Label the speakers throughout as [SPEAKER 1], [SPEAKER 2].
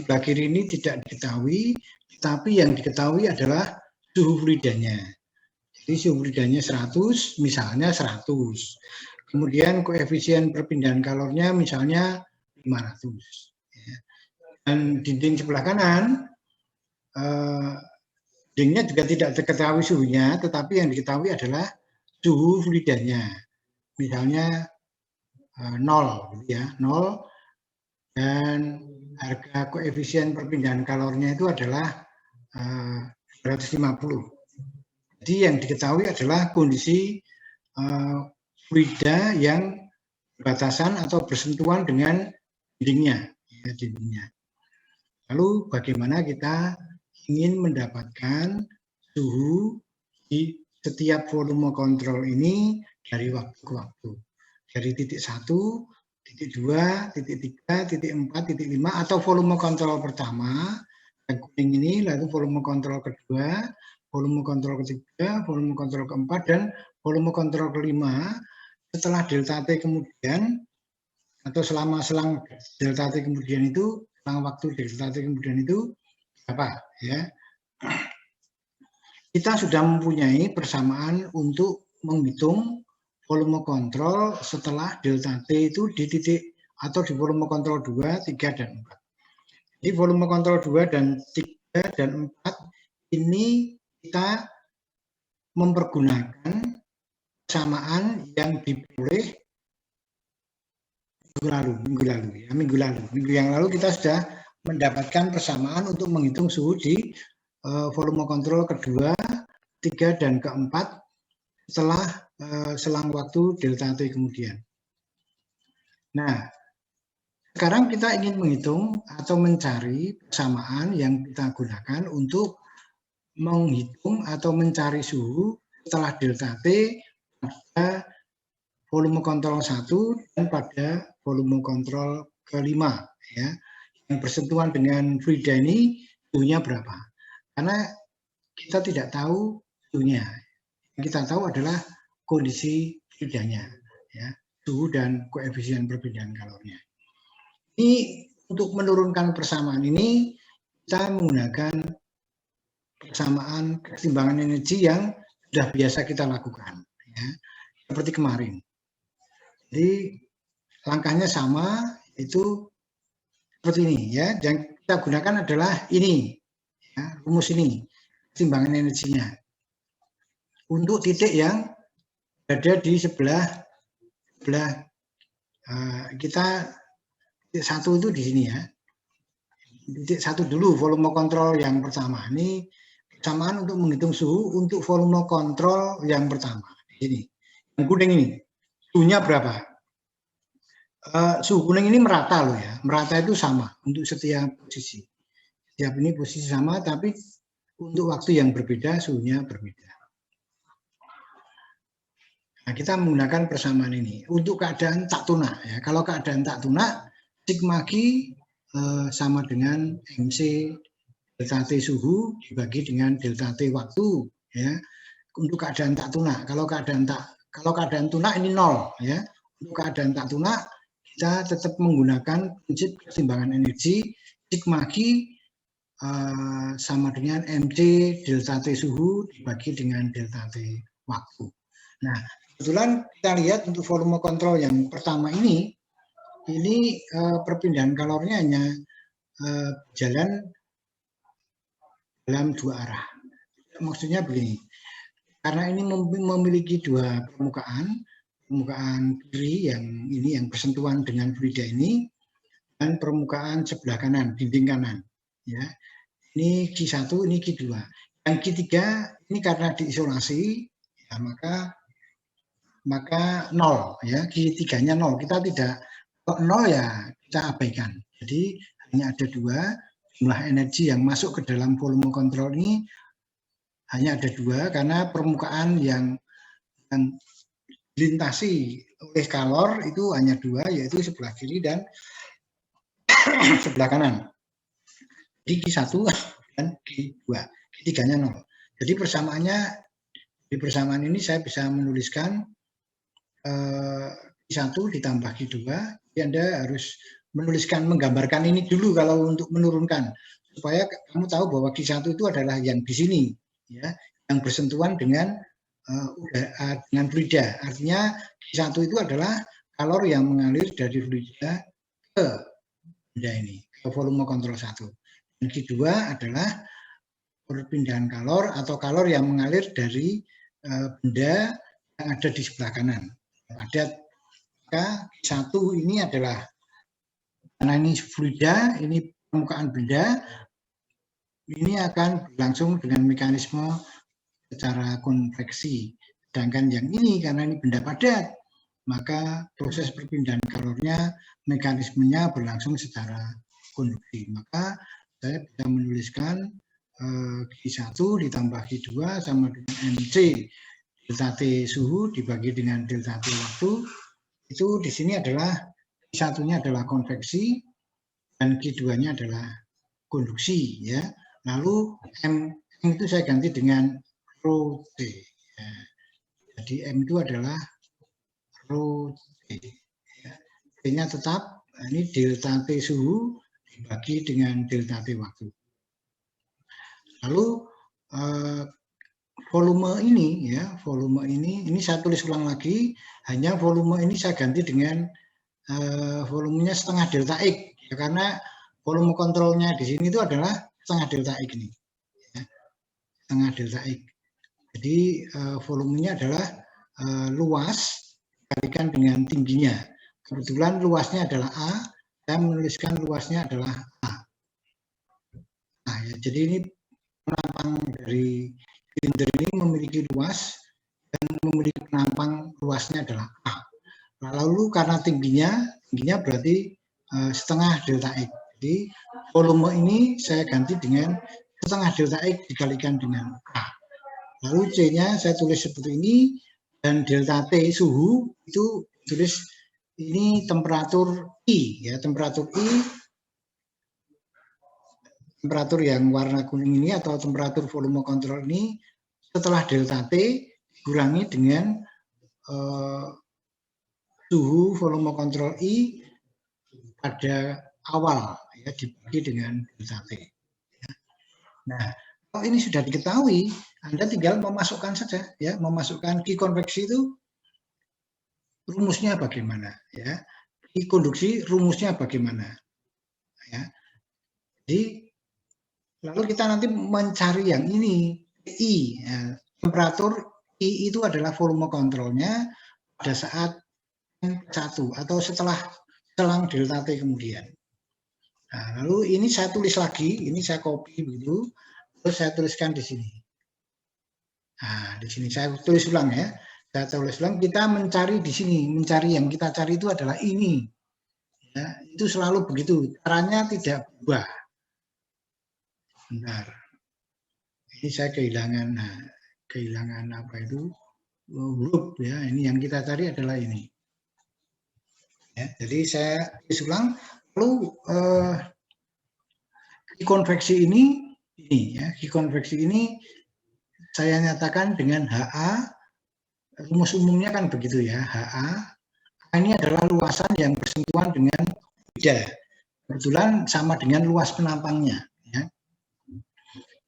[SPEAKER 1] sebelah kiri ini tidak diketahui, tapi yang diketahui adalah suhu fluidanya. Jadi suhu fluidanya 100, misalnya 100. Kemudian koefisien perpindahan kalornya misalnya 500. Dan dinding sebelah kanan, dindingnya juga tidak diketahui suhunya, tetapi yang diketahui adalah suhu fluidanya. Misalnya 0, ya, 0, dan harga koefisien perpindahan kalornya itu adalah 250. Jadi yang diketahui adalah kondisi fluida yang berbatasan atau bersentuhan dengan dindingnya, ya, dindingnya. Lalu bagaimana kita ingin mendapatkan suhu di setiap volume kontrol ini dari waktu ke waktu. Dari titik 1, titik 2, titik 3, titik 4, titik 5, atau volume kontrol pertama, yang kuning ini, lalu volume kontrol kedua, volume kontrol ketiga, volume kontrol keempat, dan volume kontrol kelima. Setelah delta T kemudian, atau selama selang delta T kemudian itu, selang waktu delta T kemudian itu, apa? Ya, kita sudah mempunyai persamaan untuk menghitung volume kontrol setelah delta T itu di titik atau di volume kontrol 2, 3, dan 4. Jadi volume kontrol 2 dan 3 dan 4 ini kita mempergunakan persamaan yang diperoleh minggu yang lalu kita sudah mendapatkan persamaan untuk menghitung suhu di volume kontrol kedua, 3, dan keempat setelah selang waktu delta T kemudian. Nah, sekarang kita ingin menghitung atau mencari persamaan yang kita gunakan untuk menghitung atau mencari suhu setelah delta T pada volume kontrol 1 dan pada volume kontrol kelima, ya, yang bersentuhan dengan fluida ini suhunya berapa? Karena kita tidak tahu suhunya, yang kita tahu adalah kondisi fluidanya, ya, suhu dan koefisien perpindahan kalornya. Ini untuk menurunkan persamaan ini kita menggunakan persamaan keseimbangan energi yang sudah biasa kita lakukan, ya, seperti kemarin. Jadi langkahnya sama, itu seperti ini, ya. Yang kita gunakan adalah ini, ya, rumus ini, keseimbangan energinya. Untuk titik yang berada di sebelah kita, titik 1 itu di sini, ya. Titik 1 dulu, volume kontrol yang pertama. Ini persamaan untuk menghitung suhu untuk volume kontrol yang pertama. Ini, yang kuning ini. Suhunya berapa? Suhu kuning ini merata loh, ya. Merata itu sama untuk setiap posisi. Setiap ini posisi sama, tapi untuk waktu yang berbeda, suhunya berbeda. Nah, kita menggunakan persamaan ini. Untuk keadaan tak tunak, ya. Kalau keadaan tak tunak, sigma Q sama dengan MC delta T suhu dibagi dengan delta T waktu, ya. Untuk keadaan tak tunak. Kalau keadaan tunak ini 0, ya. Untuk keadaan tak tunak, kita tetap menggunakan prinsip keseimbangan energi sigma Q sama dengan MC delta T suhu dibagi dengan delta T waktu. Nah, kebetulan kita lihat untuk volume kontrol yang pertama ini perpindahan kalornya hanya jalan dalam dua arah. Maksudnya begini, karena ini memiliki dua permukaan kiri yang bersentuhan dengan fluida ini, dan permukaan sebelah kanan, dinding kanan, ya. Ini Q1, ini Q2. Yang Q3 ini karena diisolasi, ya, maka 0, ya. Q3-nya 0. Kita tidak, kok 0 ya kita abaikan. Jadi hanya ada dua, jumlah energi yang masuk ke dalam volume kontrol ini hanya ada dua, karena permukaan yang dilintasi oleh kalor itu hanya dua, yaitu sebelah kiri dan sebelah kanan. Jadi Q1 dan Q2, Q3-nya 0. Jadi persamaannya, di persamaan ini saya bisa menuliskan Q1 ditambah Q2, jadi Anda harus menggambarkan ini dulu kalau untuk menurunkan, supaya kamu tahu bahwa Q1 itu adalah yang di sini, ya, yang bersentuhan dengan fluida. Artinya Q1 itu adalah kalor yang mengalir dari fluida ke benda ini, ke volume kontrol 1. Dan Q2 adalah perpindahan kalor atau kalor yang mengalir dari benda yang ada di sebelah kanan. Maka Q1 ini adalah, karena ini fluida, ini permukaan benda, ini akan berlangsung dengan mekanisme secara konveksi. Sedangkan yang ini, karena ini benda padat, maka proses perpindahan kalornya, mekanismenya berlangsung secara konduksi. Maka saya bisa menuliskan Q1 ditambah Q2 sama dengan MC delta T suhu dibagi dengan delta T waktu. Itu di sini adalah Q1-nya adalah konveksi dan Q2-nya adalah konduksi, ya. Lalu M itu saya ganti dengan rho T. Ya. Jadi M itu adalah rho T. Ya. T-nya tetap, ini delta T suhu dibagi dengan delta T waktu. Lalu volume ini, ya, volume ini saya tulis ulang lagi, hanya volume ini saya ganti dengan volumenya setengah delta X, ya, karena volume kontrolnya di sini itu adalah setengah delta X ini, ya, setengah delta X. Jadi volumenya adalah luas dikalikan dengan tingginya. Kebetulan luasnya adalah A, saya menuliskan luasnya adalah A. Nah, ya, jadi ini penampang dari silinder ini memiliki luas dan memiliki penampang luasnya adalah A. Lalu karena tingginya berarti setengah delta X. Jadi volume ini saya ganti dengan setengah delta X dikalikan dengan A. Lalu C-nya saya tulis seperti ini, dan delta T suhu itu tulis ini temperatur I, ya, temperatur I, temperatur yang warna kuning ini atau temperatur volume kontrol ini setelah delta T dikurangi dengan suhu volume kontrol I pada awal, ya, dibagi dengan delta T. Nah, kalau ini sudah diketahui, Anda tinggal memasukkan saja, ya, memasukkan Q konveksi itu rumusnya bagaimana, ya, Q konduksi rumusnya bagaimana, ya. Jadi lalu kita nanti mencari yang ini, I, ya, temperatur I itu adalah volume kontrolnya pada saat M1 atau setelah selang delta T kemudian. Nah, lalu ini saya tulis lagi, ini saya copy begitu, terus saya tuliskan di sini. Nah, di sini saya tulis ulang, ya. Saya tulis ulang, kita mencari di sini, mencari yang kita cari itu adalah ini. Ya, itu selalu begitu, caranya tidak berubah. Bentar. Ini saya kehilangan, apa itu, huruf, ya. Ini yang kita cari adalah ini. Ya, jadi saya tulis ulang. Lalu Q konveksi ini, ya, Q konveksi ini saya nyatakan dengan HA. Rumus umumnya kan begitu, ya, HA. Ini adalah luasan yang bersentuhan dengan fluida. Kebetulan sama dengan luas penampangnya, ya.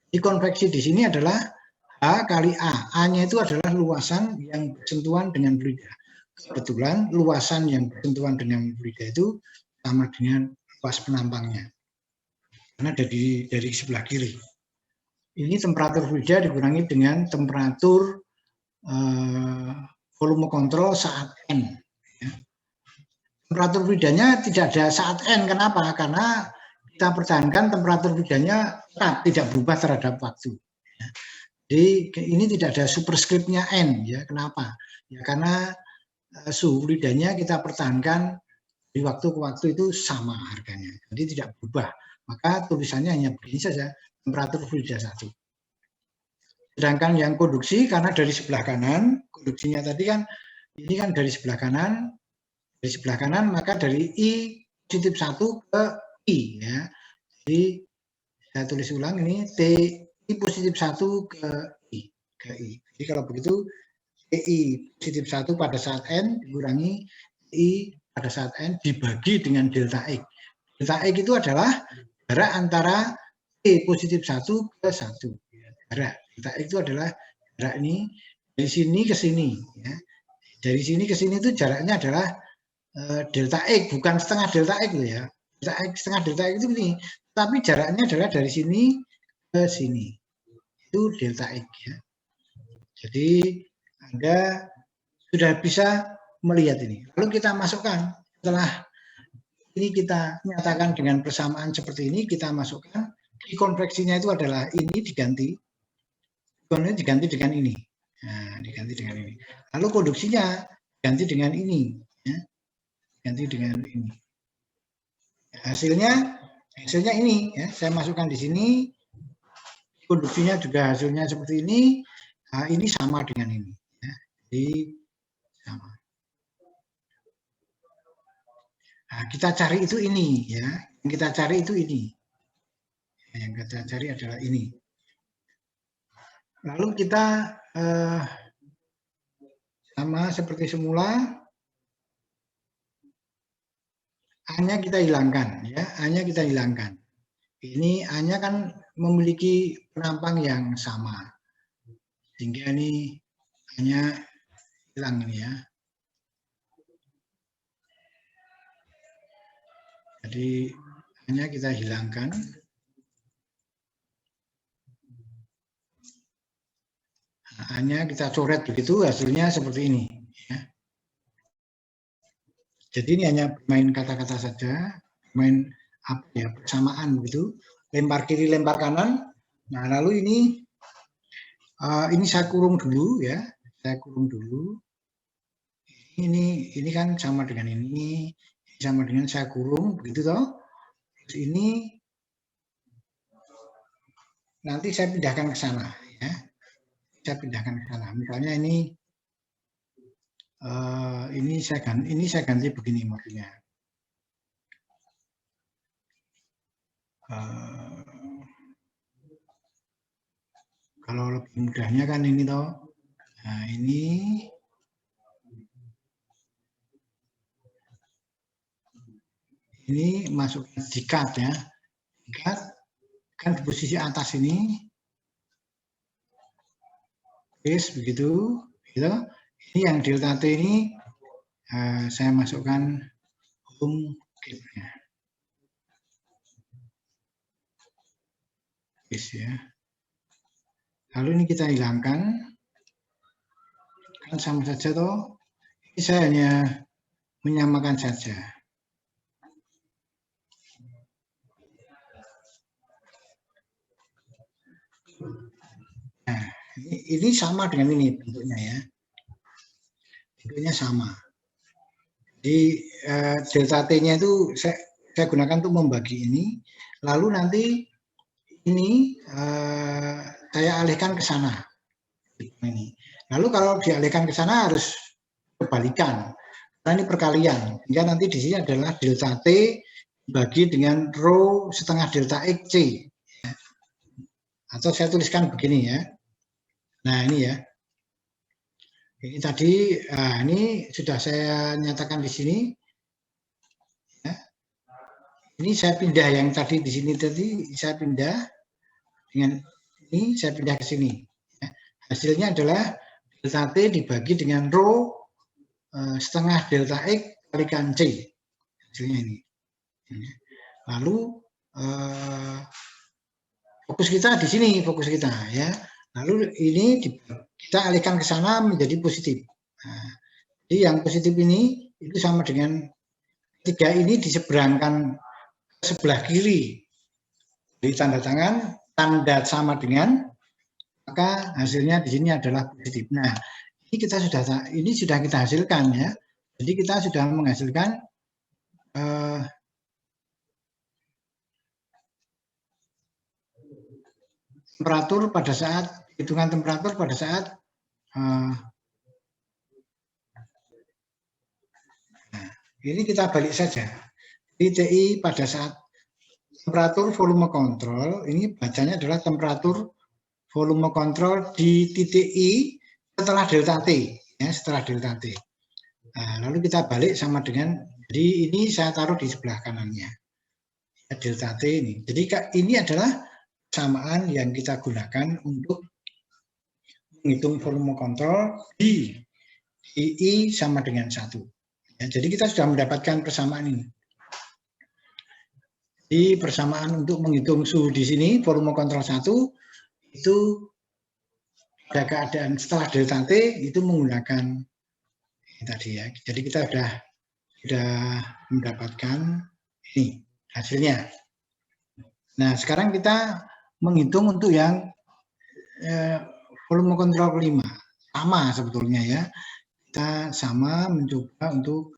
[SPEAKER 1] Q konveksi di sini adalah H kali A. A-nya itu adalah luasan yang bersentuhan dengan fluida. Kebetulan luasan yang bersentuhan dengan fluida itu sama dengan luas penampangnya. Karena dari sebelah kiri. Ini temperatur fluida dikurangi dengan temperatur volume kontrol saat N. Ya. Temperatur fluidanya tidak ada saat N. Kenapa? Karena kita pertahankan temperatur fluidanya tidak berubah terhadap waktu. Ya. Jadi ini tidak ada superskriptnya N. Ya. Kenapa? Ya, karena suhu fluidanya kita pertahankan dari waktu ke waktu itu sama harganya. Jadi tidak berubah. Maka tulisannya hanya begini saja, temperatur fluida 1. Sedangkan yang konduksi karena dari sebelah kanan, konduksinya tadi kan ini kan dari sebelah kanan, maka dari I positif 1 ke I, ya. Jadi saya tulis ulang ini T I positif 1 ke I. Jadi kalau begitu TI positif 1 pada saat N dikurangi I pada saat N dibagi dengan delta X. delta X itu adalah jarak antara T positif 1 ke 1. Jarak delta X itu adalah jarak ini dari sini ke sini. Ya. Dari sini ke sini itu jaraknya adalah delta X, bukan setengah delta X ya. Delta X, setengah delta X itu ini. Tapi jaraknya adalah dari sini ke sini. Itu delta X ya. Jadi Anda sudah bisa melihat ini. Lalu kita masukkan, setelah ini kita nyatakan dengan persamaan seperti ini, kita masukkan, konveksinya itu adalah ini diganti dengan ini. Nah, diganti dengan ini. Lalu konduksinya ganti dengan ini. Ya. Ganti dengan ini. Hasilnya ini. Ya. Saya masukkan di sini. Konduksinya juga hasilnya seperti ini. Nah, ini sama dengan ini. Ya. Jadi sama. Nah, kita cari itu ini. Ya. Yang kita cari itu ini. Yang kita cari adalah ini. Lalu kita sama seperti semula. A-nya kita hilangkan, ya. A-nya kita hilangkan. Ini A-nya kan memiliki penampang yang sama. Sehingga ini A-nya hilang ini ya. Jadi A-nya kita hilangkan. A-nya kita coret begitu, hasilnya seperti ini. Ya. Jadi ini hanya bermain kata-kata saja, bermain apa ya, persamaan begitu, lempar kiri, lempar kanan. Nah, lalu ini saya kurung dulu ya, saya kurung dulu. Ini kan sama dengan ini sama dengan saya kurung begitu toh. Terus ini nanti saya pindahkan ke sana ya. Saya pindahkan ke sana. Misalnya ini saya ganti begini modelnya. Kalau lebih mudahnya kan ini toh. Nah, ini masuk di cut ya. Di cut kan di posisi atas ini. Begitu. Gitu. Ini yang delta T ini saya masukkan home kit-nya. Ya. Lalu ini kita hilangkan. Kan sama saja toh. Ini saya hanya menyamakan saja. Nah, ini sama dengan ini bentuknya ya. Bentuknya sama. Jadi delta T-nya itu saya gunakan untuk membagi ini. Lalu nanti ini saya alihkan ke sana. Ini. Lalu kalau dialihkan ke sana harus kebalikan. Karena ini perkalian. Hingga nanti di sini adalah delta T dibagi dengan rho setengah delta X C. Atau saya tuliskan begini ya. Nah ini ya. Ini tadi, ini sudah saya nyatakan di sini. Ya. Ini saya pindah yang tadi di sini saya pindah dengan ini saya pindah ke sini. Ya. Hasilnya adalah delta T dibagi dengan rho setengah delta X kalikan C. Hasilnya ini. Lalu fokus kita di sini, fokus kita ya. Lalu ini kita alihkan ke sana menjadi positif. Nah, jadi yang positif ini itu sama dengan 3 ini diseberangkan ke sebelah kiri. Jadi tanda tangan, tanda sama dengan, maka hasilnya di sini adalah positif. Nah, ini sudah kita hasilkan ya. Jadi kita sudah menghasilkan temperatur pada saat hitungan temperatur pada saat ini kita balik saja. TI pada saat temperatur volume kontrol, ini bacanya adalah temperatur volume kontrol di titik I setelah delta T, ya, setelah delta T. Nah, lalu kita balik sama dengan, jadi ini saya taruh di sebelah kanannya. delta T ini. Jadi ini adalah persamaan yang kita gunakan untuk menghitung volume kontrol di I sama dengan 1. Ya, jadi kita sudah mendapatkan persamaan ini. Di persamaan untuk menghitung suhu di sini, volume kontrol 1, itu pada keadaan setelah delta T itu menggunakan ini tadi ya. Jadi kita sudah mendapatkan ini hasilnya. Nah, sekarang kita menghitung untuk yang volume kontrol kelima. Sama sebetulnya ya. Kita sama mencoba untuk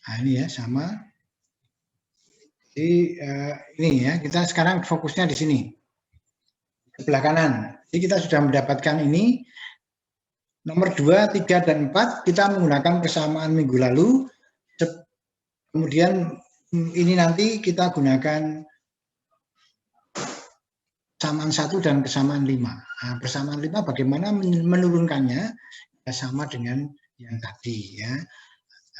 [SPEAKER 1] nah ini ya sama. Jadi ini ya, kita sekarang fokusnya di sini. Sebelah kanan. Jadi kita sudah mendapatkan ini. Nomor 2, 3, dan 4 kita menggunakan persamaan minggu lalu. Kemudian ini nanti kita gunakan persamaan 1 dan persamaan 5. Nah, persamaan 5 bagaimana menurunkannya? Ya, sama dengan yang tadi ya.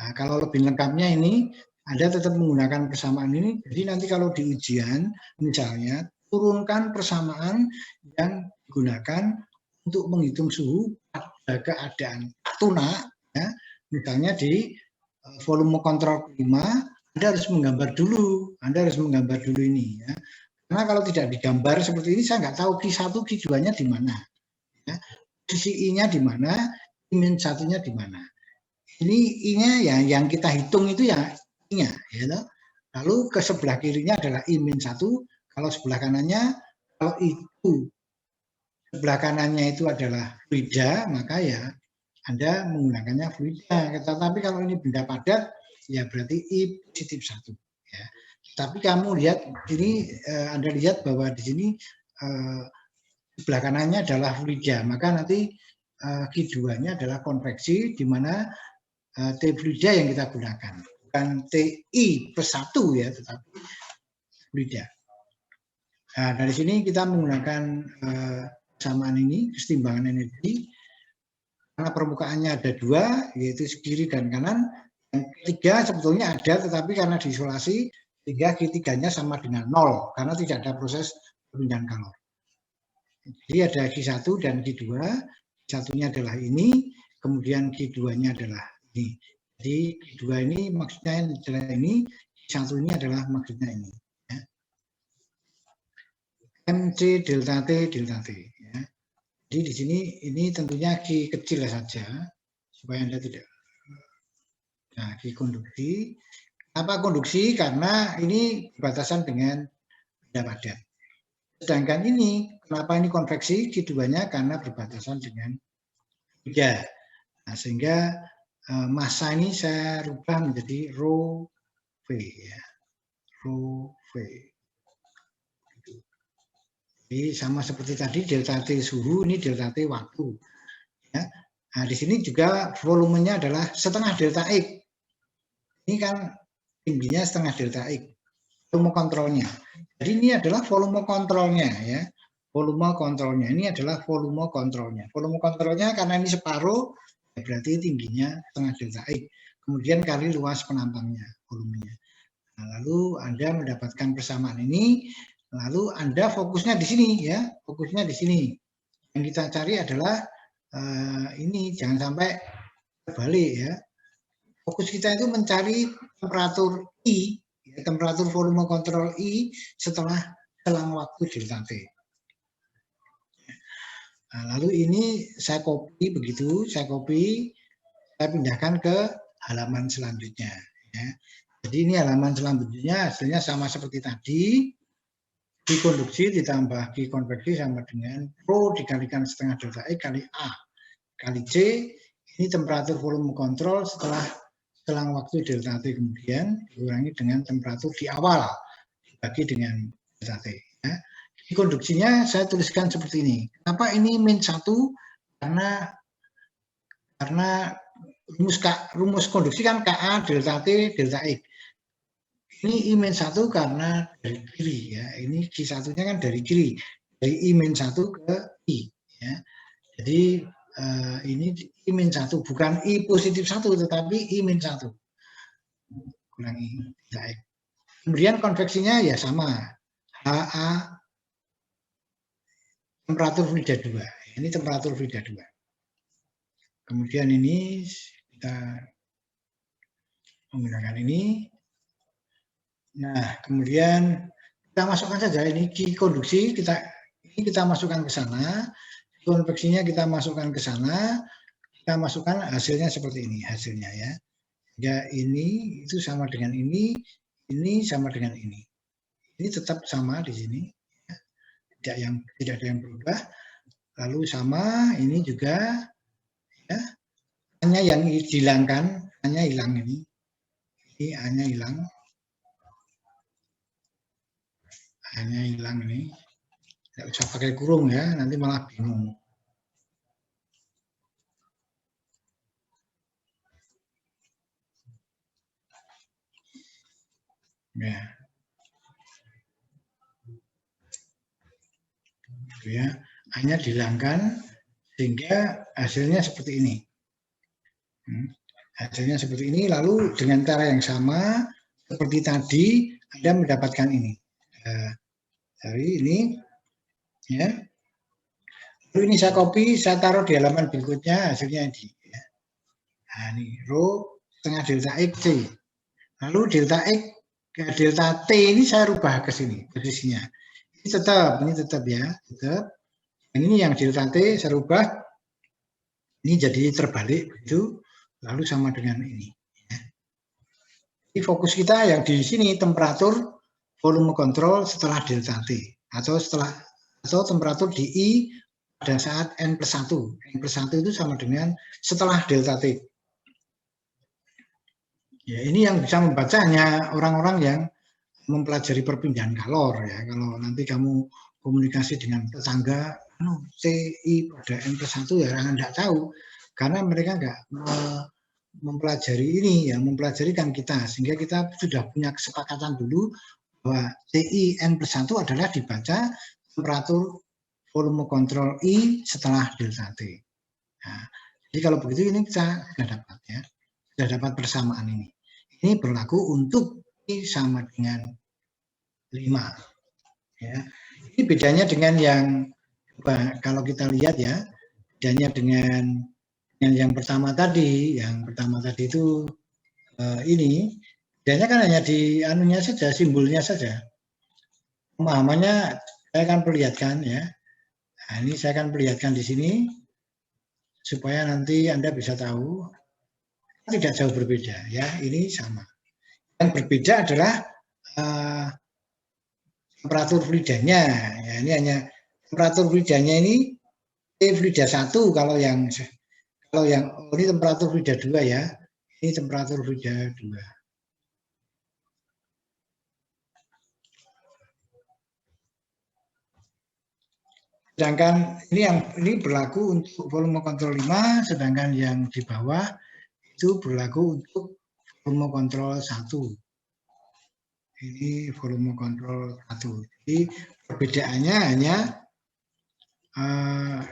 [SPEAKER 1] Nah, kalau lebih lengkapnya ini Anda tetap menggunakan persamaan ini. Jadi nanti kalau di ujian misalnya turunkan persamaan yang digunakan untuk menghitung suhu pada keadaan tuna, ya, misalnya di volume kontrol kelima, Anda harus menggambar dulu. Anda harus menggambar dulu ini. Ya. Karena kalau tidak digambar seperti ini, saya nggak tahu Q1, Q2-nya di mana. Ya. Posisi I-nya di mana, I-1-nya di mana. Ini I-nya ya, yang kita hitung itu ya I-nya. Ya. Lalu ke sebelah kirinya adalah I-1, kalau sebelah kanannya, kalau itu sebelah kanannya itu adalah fluida, maka ya Anda menggunakannya fluida. Tetapi kalau ini benda padat, ya berarti I positif 1. Ya. Tapi kamu lihat, ini Anda lihat bahwa di sini sebelah kanannya adalah fluida, maka nanti Q2-nya adalah konveksi, di mana T fluida yang kita gunakan. Bukan TI plus 1 ya, tetapi fluida. Nah, dari sini kita menggunakan persamaan ini, kesetimbangan energi, karena permukaannya ada 2, yaitu kiri dan kanan. Yang ketiga sebetulnya ada, tetapi karena diisolasi, sehingga Q3-nya sama dengan 0, karena tidak ada proses perpindahan kalor. Jadi ada Q1 dan Q2, Q1-nya adalah ini, kemudian Q2-nya adalah ini. Jadi Q2 ini maksudnya adalah ini, Q1 ini adalah maksudnya ini. MC delta T delta T. Ya. Jadi di sini ini tentunya Q kecil saja supaya Anda tidak. Nah, Q konduksi. Apa konduksi? Karena ini berbatasan dengan benda padat. Sedangkan ini kenapa ini konveksi? Q2-nya karena berbatasan dengan fluida. Nah, sehingga massa ini saya rubah menjadi rho V ya. Rho V. Jadi sama seperti tadi delta T suhu, ini delta T waktu. Ya. Nah, di sini juga volumenya adalah setengah delta X. Ini kan tingginya setengah delta X. Volume kontrolnya. Jadi ini adalah volume kontrolnya ya. Volume kontrolnya. Ini adalah volume kontrolnya. Volume kontrolnya karena ini separuh, ya berarti tingginya setengah delta X. Kemudian kali luas penampangnya, volumenya. Nah, lalu Anda mendapatkan persamaan ini. Lalu Anda fokusnya di sini ya, fokusnya di sini. Yang kita cari adalah ini, jangan sampai terbalik ya. Fokus kita itu mencari temperatur I, ya, temperatur volume kontrol I setelah selang waktu delta T. Nah, lalu ini saya copy begitu, saya pindahkan ke halaman selanjutnya. Ya. Jadi ini halaman selanjutnya hasilnya sama seperti tadi. Q konduksi ditambah Q konveksi sama dengan Rho dikalikan setengah delta E kali A kali C. Ini temperatur volume kontrol setelah selang waktu delta T kemudian dikurangi dengan temperatur di awal dibagi dengan delta T. Ya. Q konduksinya saya tuliskan seperti ini. Kenapa ini min 1? Karena rumus konduksi kan Ka delta T delta X. Ini I-1 karena dari kiri ya. Ini Q1-nya kan dari kiri. Dari I-1 ke I ya. Jadi ini I-1, bukan I positif 1, tetapi I-1. Kurangi delta X. Kemudian konveksinya ya sama, HA temperatur Frida 2. Ini temperatur Frida 2. Kemudian ini kita menggunakan ini. Nah, kemudian kita masukkan saja ini Q konduksi, kita masukkan ke sana, konveksinya kita masukkan ke sana, kita masukkan hasilnya seperti ini hasilnya ya. Ya ini itu sama dengan ini sama dengan ini. Ini tetap sama di sini, ya. Tidak ada yang berubah. Lalu sama ini juga, ya. Hanya yang dihilangkan, hanya hilang ini hanya hilang. Hanya hilang ini, tidak usah pakai kurung ya, nanti malah bingung. Ya. Ya, hanya dihilangkan sehingga hasilnya seperti ini. Hasilnya seperti ini, lalu dengan cara yang sama seperti tadi Anda mendapatkan ini. Dari ini, ya. Lalu ini saya copy, saya taruh di halaman berikutnya, hasilnya ini. Ya. Nah, ini rho setengah delta X C. Lalu delta X ke delta T ini saya rubah ke sini posisinya. Ini tetap ya, tetap. Ini yang delta T saya rubah, ini jadi terbalik begitu, lalu sama dengan ini. Ya. Jadi fokus kita yang di sini temperatur volume kontrol setelah delta T atau temperatur di I pada saat N+1. N+1 itu sama dengan setelah delta T. Ya, ini yang bisa membaca hanya orang-orang yang mempelajari perpindahan kalor ya. Kalau nanti kamu komunikasi dengan tetangga, CI pada N+1 ya orang tidak tahu karena mereka nggak mempelajari ini ya, mempelajarikan kita sehingga kita sudah punya kesepakatan dulu bahwa TI N+1 adalah dibaca temperatur volume kontrol I setelah delta T. Nah, jadi kalau begitu ini kita sudah dapat ya, sudah dapat persamaan ini. Ini berlaku untuk I sama dengan 5. Ya. Ini bedanya dengan yang kalau kita lihat ya, bedanya dengan yang pertama tadi. Yang pertama tadi itu ini. Bedanya kan hanya di anunya saja, simbolnya saja. Pemahamannya saya akan perlihatkan ya. Nah, ini saya akan perlihatkan di sini supaya nanti Anda bisa tahu tidak jauh berbeda ya. Ini sama. Yang berbeda adalah temperatur fluidanya. Ya, ini hanya temperatur fluidanya ini fluida 1 kalau yang ini temperatur fluida 2 ya. Ini temperatur fluida 2. Sedangkan ini berlaku untuk volume kontrol 5, sedangkan yang di bawah itu berlaku untuk volume kontrol 1. Ini volume kontrol 1. Jadi perbedaannya hanya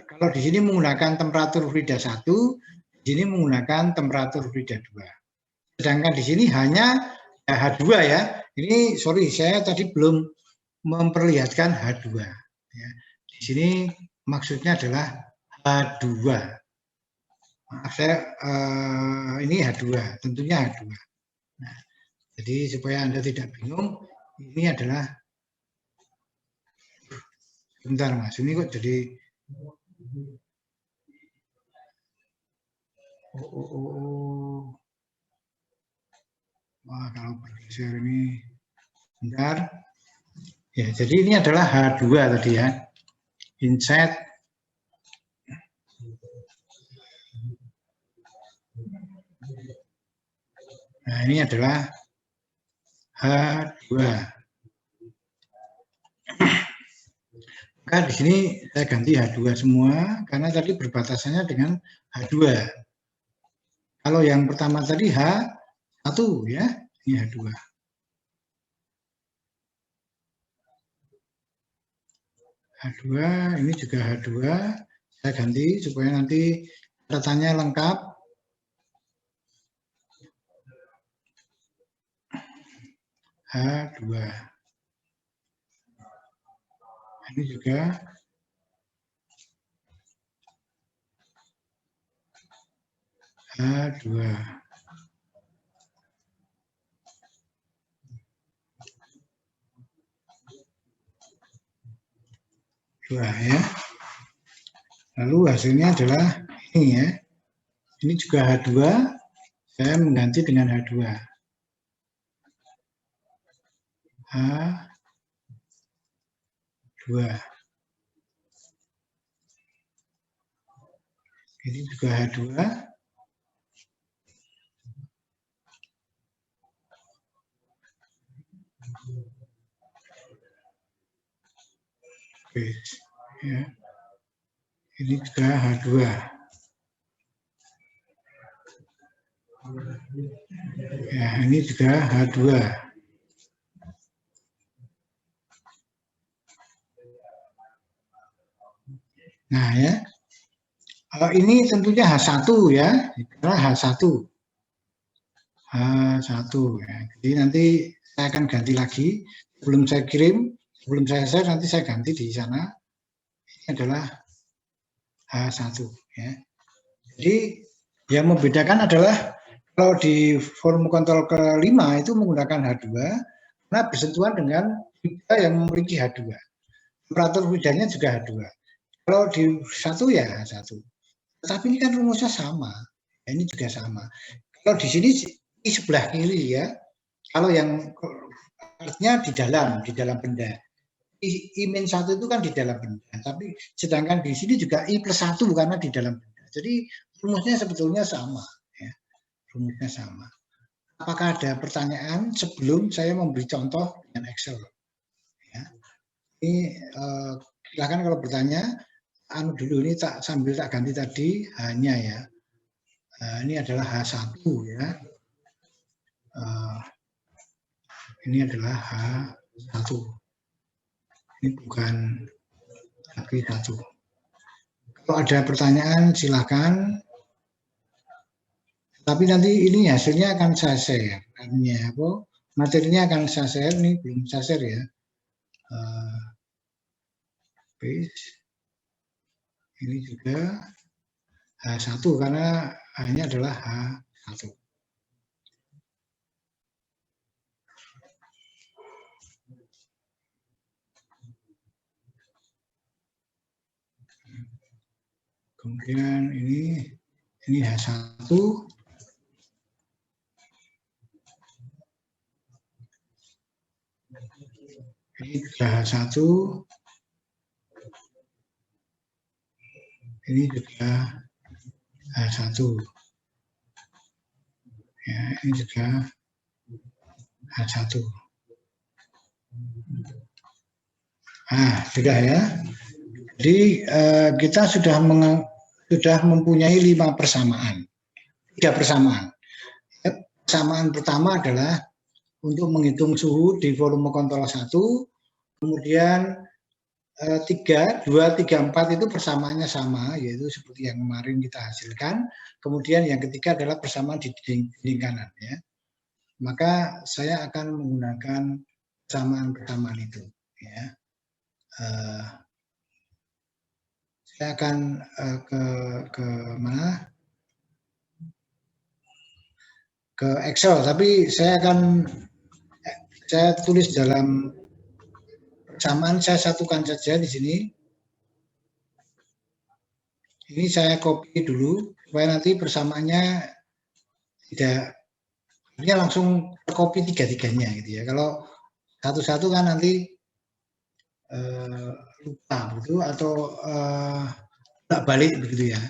[SPEAKER 1] kalau di sini menggunakan temperatur fluida 1, di sini menggunakan temperatur fluida 2. Sedangkan di sini hanya H2 ya. Ini sorry saya tadi belum memperlihatkan H2 ya. Di sini maksudnya adalah H2. Maaf saya ini H2, tentunya H2. Nah, jadi supaya Anda tidak bingung, ini adalah bentar Mas, ini kok jadi Wah, kalau bergeser ini bentar. Ya, jadi ini adalah H2 tadi ya. Inside nah, ini adalah H2. Maka di sini saya ganti H2 semua karena tadi berbatasannya dengan H2. Kalau yang pertama tadi H1 ya, ini H2. H2, ini juga H2, Saya ganti supaya nanti catatannya lengkap. H2. Ini juga H2. Ya. Lalu hasilnya adalah ini ya. Ini juga H2. Saya mengganti dengan H2. H2. Ini juga H2. Oke, ya. Ini juga H2. Ya, ini juga H2. Nah, ya. Ini tentunya H1 ya. Karena H1. H1 ya. Jadi nanti saya akan ganti lagi. Sebelum saya kirim, sebelum saya share, nanti saya ganti di sana. Ini adalah H1 ya. Jadi yang membedakan adalah kalau di volume kontrol kelima itu menggunakan H2 karena bersentuhan dengan fluida yang memiliki H2. Temperatur fluidanya juga H2. Kalau di H1 ya H1. Tapi ini kan rumusnya sama. Ini juga sama. Kalau di sini di sebelah kiri ya. Kalau yang artinya di dalam benda. I-1 itu kan di dalam benda, tapi sedangkan di sini juga I+1 karena di dalam benda. Jadi rumusnya sebetulnya sama. Ya. Rumusnya sama. Apakah ada pertanyaan sebelum saya memberi contoh dengan Excel? Ya. Ini silakan kalau bertanya. Dulu ini sambil tak ganti tadi hanya ya. Ini adalah H1 ya. Ini adalah H1. Ini bukan lagi 1. Kalau ada pertanyaan silakan. Tapi nanti ini hasilnya akan saya share. Materinya akan saya share. Ini belum saya share ya. Ini juga H1 karena hanya adalah H1. Kemudian ini H1. Ini juga H1. Ini juga H1. Ya, ini juga H1. Sudah ya. Jadi kita sudah mempunyai 5 persamaan. 3 persamaan. Persamaan pertama adalah untuk menghitung suhu di volume kontrol 1, kemudian 3, 2, 3, 4 itu persamaannya sama, yaitu seperti yang kemarin kita hasilkan. Kemudian yang ketiga adalah persamaan di dinding kanan. Ya. Maka saya akan menggunakan persamaan-persamaan itu. Ya. Saya akan ke mana? Ke Excel, tapi saya tulis dalam persamaan, saya satukan saja di sini. Ini saya copy dulu supaya nanti persamaannya tidak langsung copy tiga-tiganya gitu ya. Kalau satu-satu kan nanti lupa begitu atau tak balik begitu ya.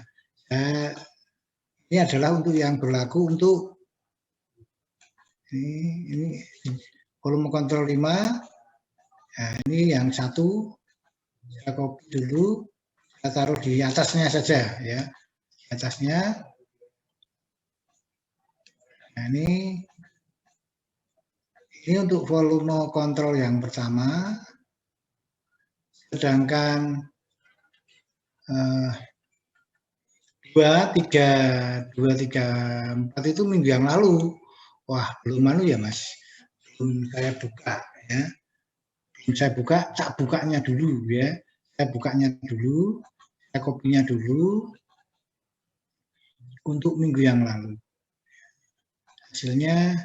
[SPEAKER 1] Ini adalah untuk yang berlaku untuk ini volume kontrol 5. Nah, ini yang 1 saya copy dulu, saya taruh di atasnya saja ya. Di atasnya. Nah, ini untuk volume kontrol yang pertama. Sedangkan 2, 3, 4 itu minggu yang lalu. Wah, belum anu ya Mas, belum saya buka ya. Belum saya buka, tak bukanya dulu ya. Saya bukanya dulu, saya kopinya dulu untuk minggu yang lalu. Hasilnya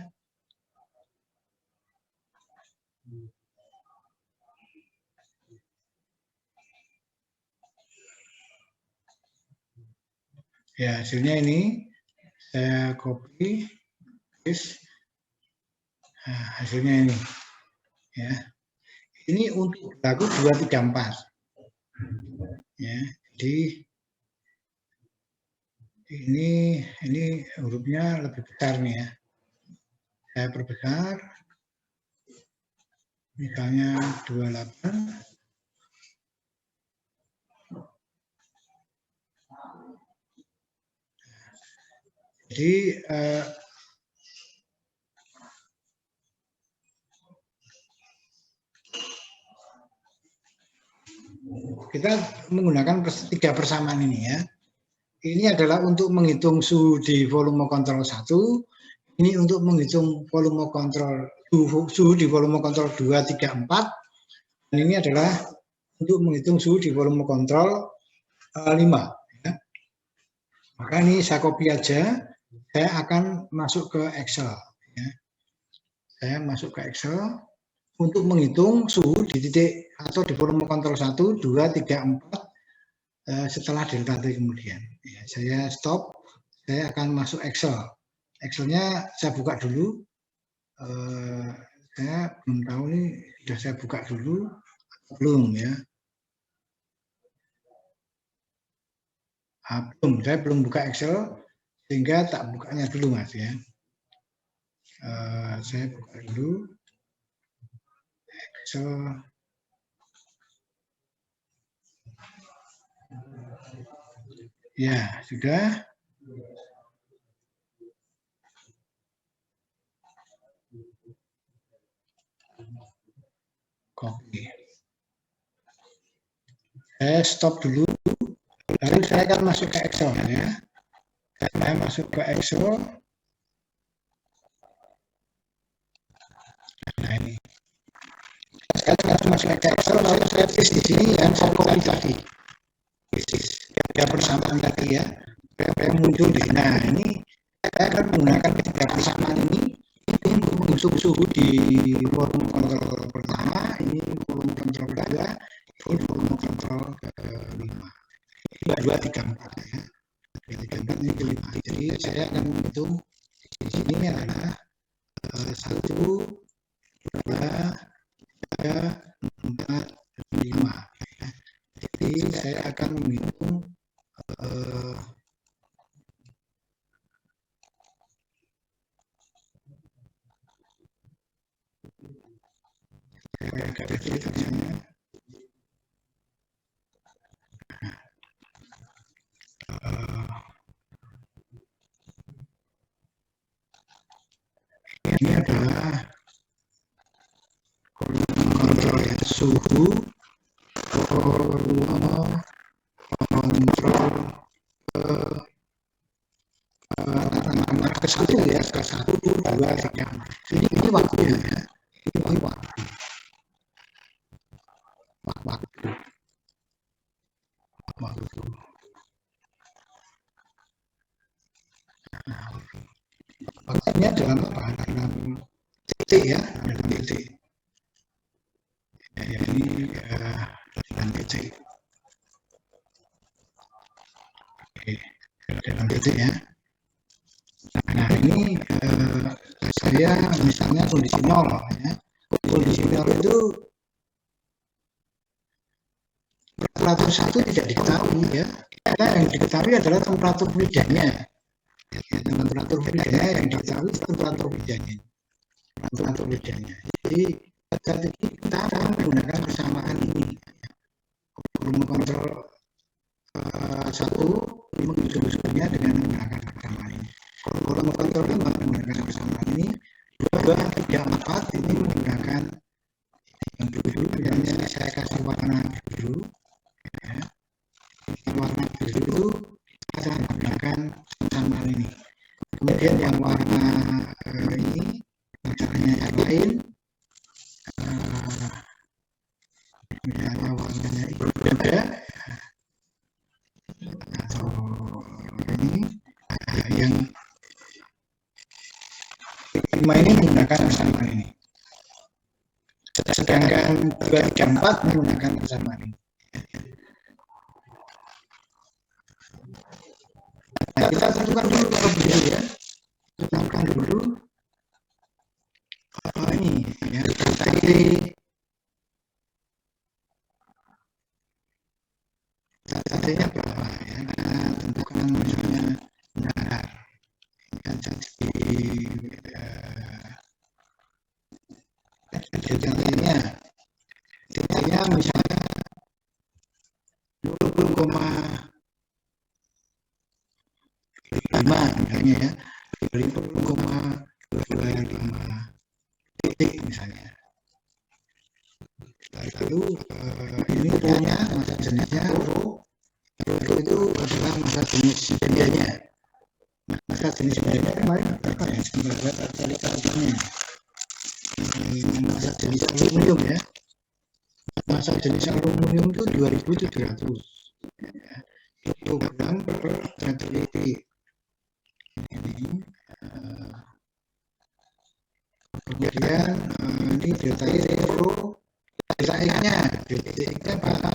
[SPEAKER 1] ya, hasilnya ini saya copy paste. Nah, hasilnya ini ya. Ini untuk berlaku 2, 3, 4 ya. Jadi ini hurufnya lebih besar nih ya. Saya perbesar misalnya 28. Jadi kita menggunakan 3 persamaan ini ya. Ini adalah untuk menghitung suhu di volume kontrol 1. Ini untuk menghitung volume kontrol suhu di volume kontrol 2, 3, 4. Dan ini adalah untuk menghitung suhu di volume kontrol 5. Ya. Maka ini saya copy aja. Saya akan masuk ke Excel. Ya. Saya masuk ke Excel untuk menghitung suhu di titik atau di volume kontrol 1, 2, 3, 4 setelah delta T kemudian. Ya, saya stop. Saya akan masuk Excel. Excelnya saya buka dulu. Saya belum tahu nih, sudah saya buka dulu belum ya. Belum, saya belum buka Excel sehingga tak bukanya dulu Mas ya. Saya buka dulu Excel. Ya, sudah. Copy. Saya stop dulu. Lalu saya akan masuk ke Excel ya. Saya masuk ke Excel. Nah ini. Saya masuk ke Excel lalu saya paste di sini yang saya copy tadi. Ya persamaan tadi ya. Saya muncul di. Nah ini saya akan menggunakan 3 persamaan ini untuk menghitung suhu di volume kontrol pertama, ini volume kontrol kedua, ini volume kontrol kelima. Ini 2, 3, 4 ya. 2, 3, 4 ini kelima. Jadi saya akan menghitung di sini adalah 1, 2, 3, 4, 5. Jadi saya akan menghitung agak kecil tulisannya. Ini adalah kontrol ya, suhu volume kontrol ke 1 ya, ke 1, 2, 3. Ini waktunya ya. Ini waktu. Waktunya dalam apa? Dalam titik ya, dalam titik. Ya, ini dalam titik. Oke, dalam titik ya. Nah ini saya misalnya kondisi 0 ya. Kondisi 0 itu temperatur 1 tidak diketahui ya. Karena yang diketahui adalah temperatur lidahnya. Ya, temperatur lidahnya yang diketahui temperatur lidahnya. Temperatur lidahnya. Jadi kita akan menggunakan persamaan ini. Volume kontrol 1 menghitung suhunya dengan menggunakan persamaan ini. Volume kontrol 5 menggunakan persamaan ini. 2, 3, 4 ini menggunakan yang biru, yang saya kasih warna biru. Ya. Warna biru Kemudian yang warna ini warnanya yang lain, misalnya warnanya hijau juga, atau ini yang 5 ini menggunakan persamaan ini, sedangkan 2, 3, 4 menggunakan persamaan ini. Nah, kita tentukan dulu kalau begitu ya, tentukan dulu ini ya, tadinya berapa ya, nah, tentukan misalnya benar kan jadi titiknya misalnya 20,5 misalnya ya, 20,25 titik misalnya. Lalu ini punya masa jenisnya rho itu adalah masa jenis medianya. Masa jenis medianya kemarin berapa ya? Sebenarnya kali katanya masa jenis aluminium ya. Masa jenis aluminium itu 2.700 kilogram per meter detik. Ini kemudian ini delta rho, delta X-nya, delta X-nya berapa?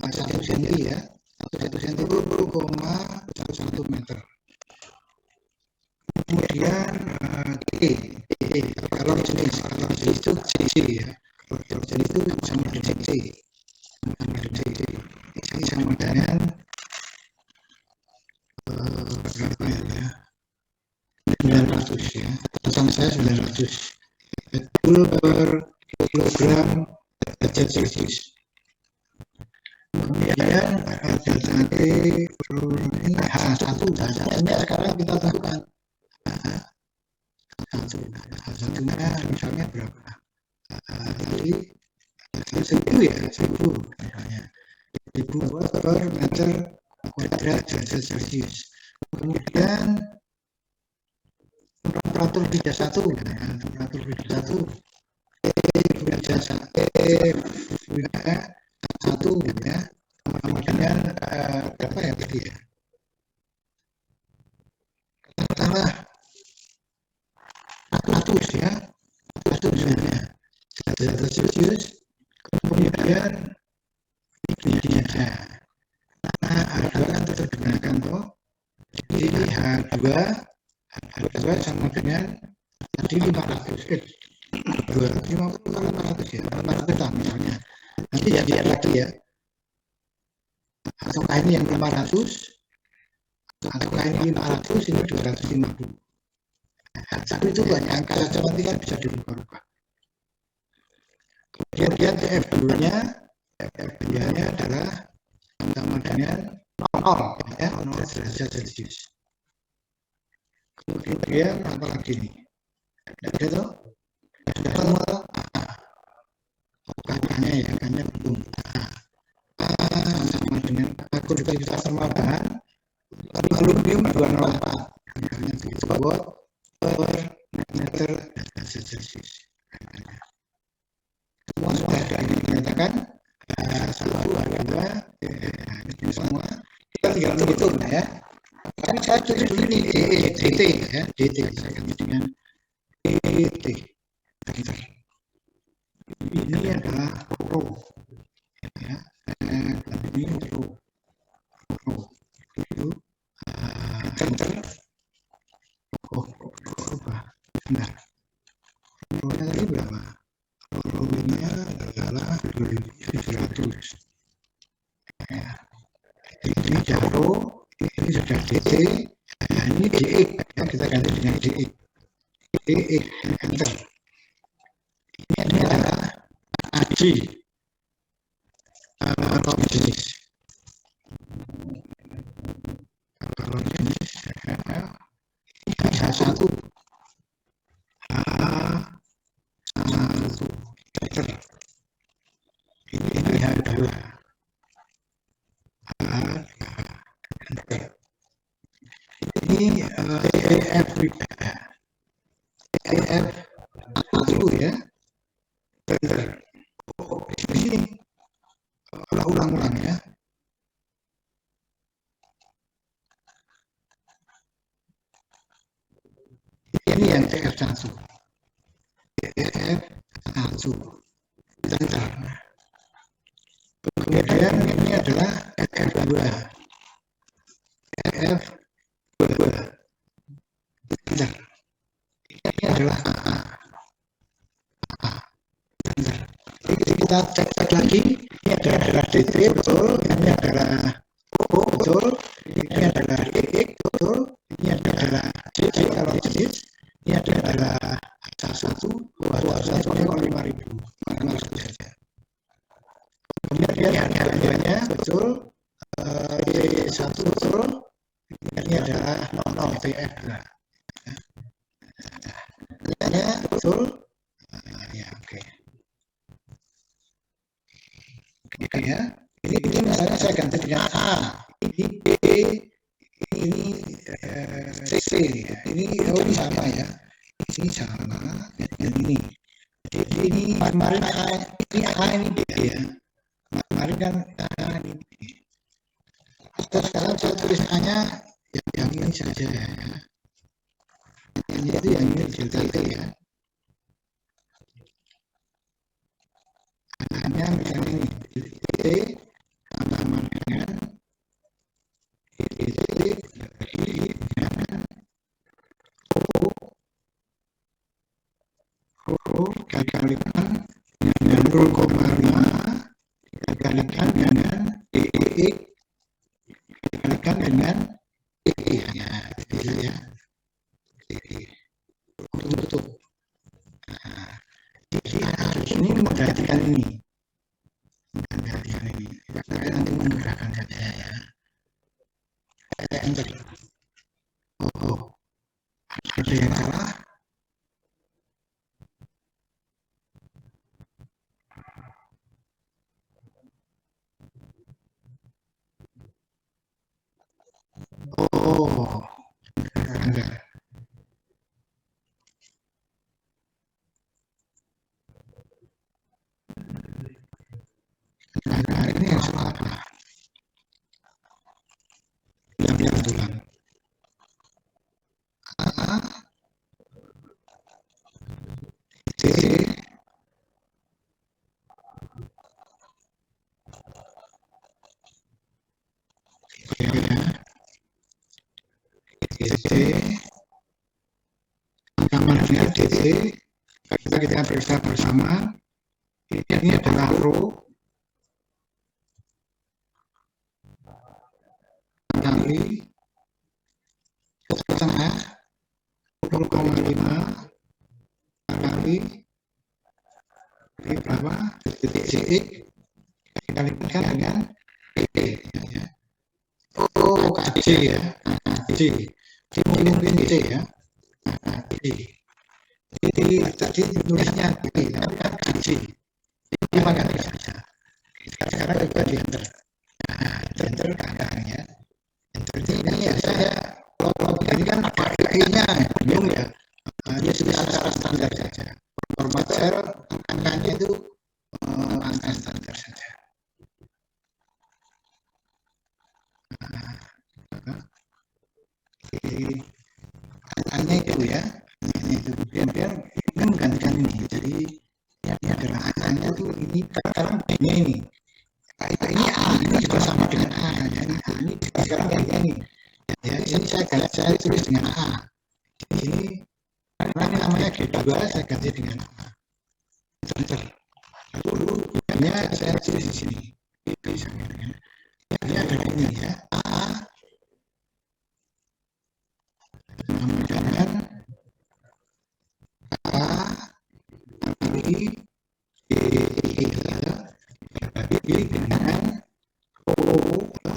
[SPEAKER 1] 1 cm ya, 1 cm itu 0,1 meter. Kemudian T, kalau jenis itu cc ya, kalau jenis itu sama dengan C, ini sama dengan berapa ya? 900 ya, pesan saya 900 joule per kilogram derajat Celcius. Kemudian delta T ini H1 nya sekarang kita tentukan H1-nya misalnya berapa? Tadi 1000 ya, 1000 misalnya 1000 watt per meter kuadrat derajat Celcius. Kemudian temperatur 31 temperatur 31 satu ya, kemudian berapa ya tadi ya, katakanlah 400 ya, 400 misalnya derajat Celcius. Kemudian ini aja, nah H2 kan tetap digunakan toh, jadi H2 sama dengan tadi 500 250 kali 400 ya, 400 lah misalnya. Nanti ya lihat lagi ya, ataukah ini yang 500 ataukah ini 500, ini 250. Tapi itu banyak angka saja, nanti kan bisa dirubah-rubah. Kemudian TF2-nya adalah sama dengan 0 ya, 0 derajat Celcius. Kemudian apa lagi nih? Ada tuh? Ada semua tuh? Angkanya ya, angkanya belum. Sama dengan konduksivitas tambahan aluminium 204 misalnya 3 watt per meter derajat Celcius. Semua sudah ada ini dinyatakan satu dua ini semua kita tinggal menghitung ya. Tapi saya tulis dulu ini DT ya, DT saya ganti dengan DT. Ini adalah rho ya, ini rho itu center benar. Rho-nya tadi berapa? Rho-nya adalah 2700 ya. Ini sudah rho, ini sudah DT, nah ini DX ya, kita ganti dengan DX. DX enter. Ini adalah AG atau jenis. Kalau jenis ini H1 meter. Ini H2 ini dulu ya. Oh, di sini ulang-ulang ya. Ini yang TF1. TF1. Bentar. Kemudian ini adalah TF2. TF2. Bentar. Ini adalah AA. Bentar. Jadi kita cek lagi. Ini adalah DT betul. Ini adalah O betul. Ini adalah DX betul. Ini adalah JJ kalau jenis. Ini adalah H1, H1 5.000. Langsung saja. Kemudian harganya betul. D1 betul. Ini adalah 00 TF2. Harganya betul. Ya, oke. Oke ya. Ini misalnya saya ganti dengan A. Ini B. Ini C. Ini ini sama ya. Ini sama dengan ini. Jadi ini kemarin A, ini A, ini B ya. Kemarin kan A, ini B. Sekarang saya tulis A-nya yang ini saja ya. Ini itu yang ini delta T ya. A-nya misalnya ini T sama dengan T dengan O dikalikan dengan 0,5 dikalikan dengan DX dikalikan dengan DE ya, itu ya. Tutup. Nah, jadi ini menggantikan ini. Menggantikan ini. Saya nanti menggerakkan saja ya. Saya enter. Oh, ada yang salah. Oh, enggak. Nah, ini yang salah apa? Bilang tulang. A, C, DC, sama dengan DC, kita periksa bersama. Ini adalah rho kali setengah 0,5 kali berapa DCX dikalikan dengan E ya. Oh, KC ya. KC. Ini mungkin C ya. KC. Jadi tadi tulisnya B, tapi kan KC. Ini pakai saja. Sekarang coba di enter. Nah, enter kakaknya. Enter ini ya saya kalau ini kan pakai I-nya bingung ya. Hanya secara standar saja. Format sel angkanya itu angka standar saja. Jadi angkanya itu ya. Itu kemudian ini menggantikan ini. Jadi ini adalah angkanya itu ini sekarang ini. Ini A, ini juga sama dengan A. Jadi A ini sekarang kayak ini. Ya, ini saya tulis dengan A. Ini karena ini namanya G2, saya ganti dengan A. Enter. Lalu ini saya tulis di sini. Ini adalah ini ya. A sama dengan A kali D ya. Dibagi dengan O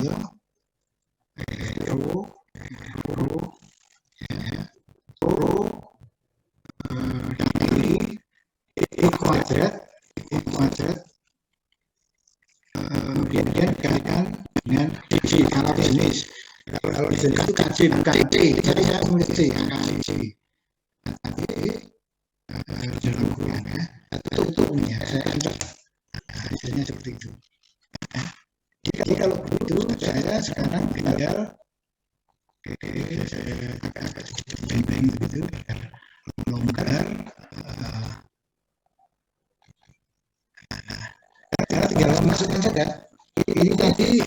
[SPEAKER 1] ya. Kali E kuadrat kemudian dikalikan dengan C kalau jenis itu KC bukan T, jadi saya tulis C angka C dalam kurung ya. Tutup ya, saya enter. Nah, hasilnya seperti itu. Nah, jadi kalau begitu saya sekarang tinggal saya agak sedikit beng-beng begitu biar longgar. Nah, tinggal masukkan saja. Ini tadi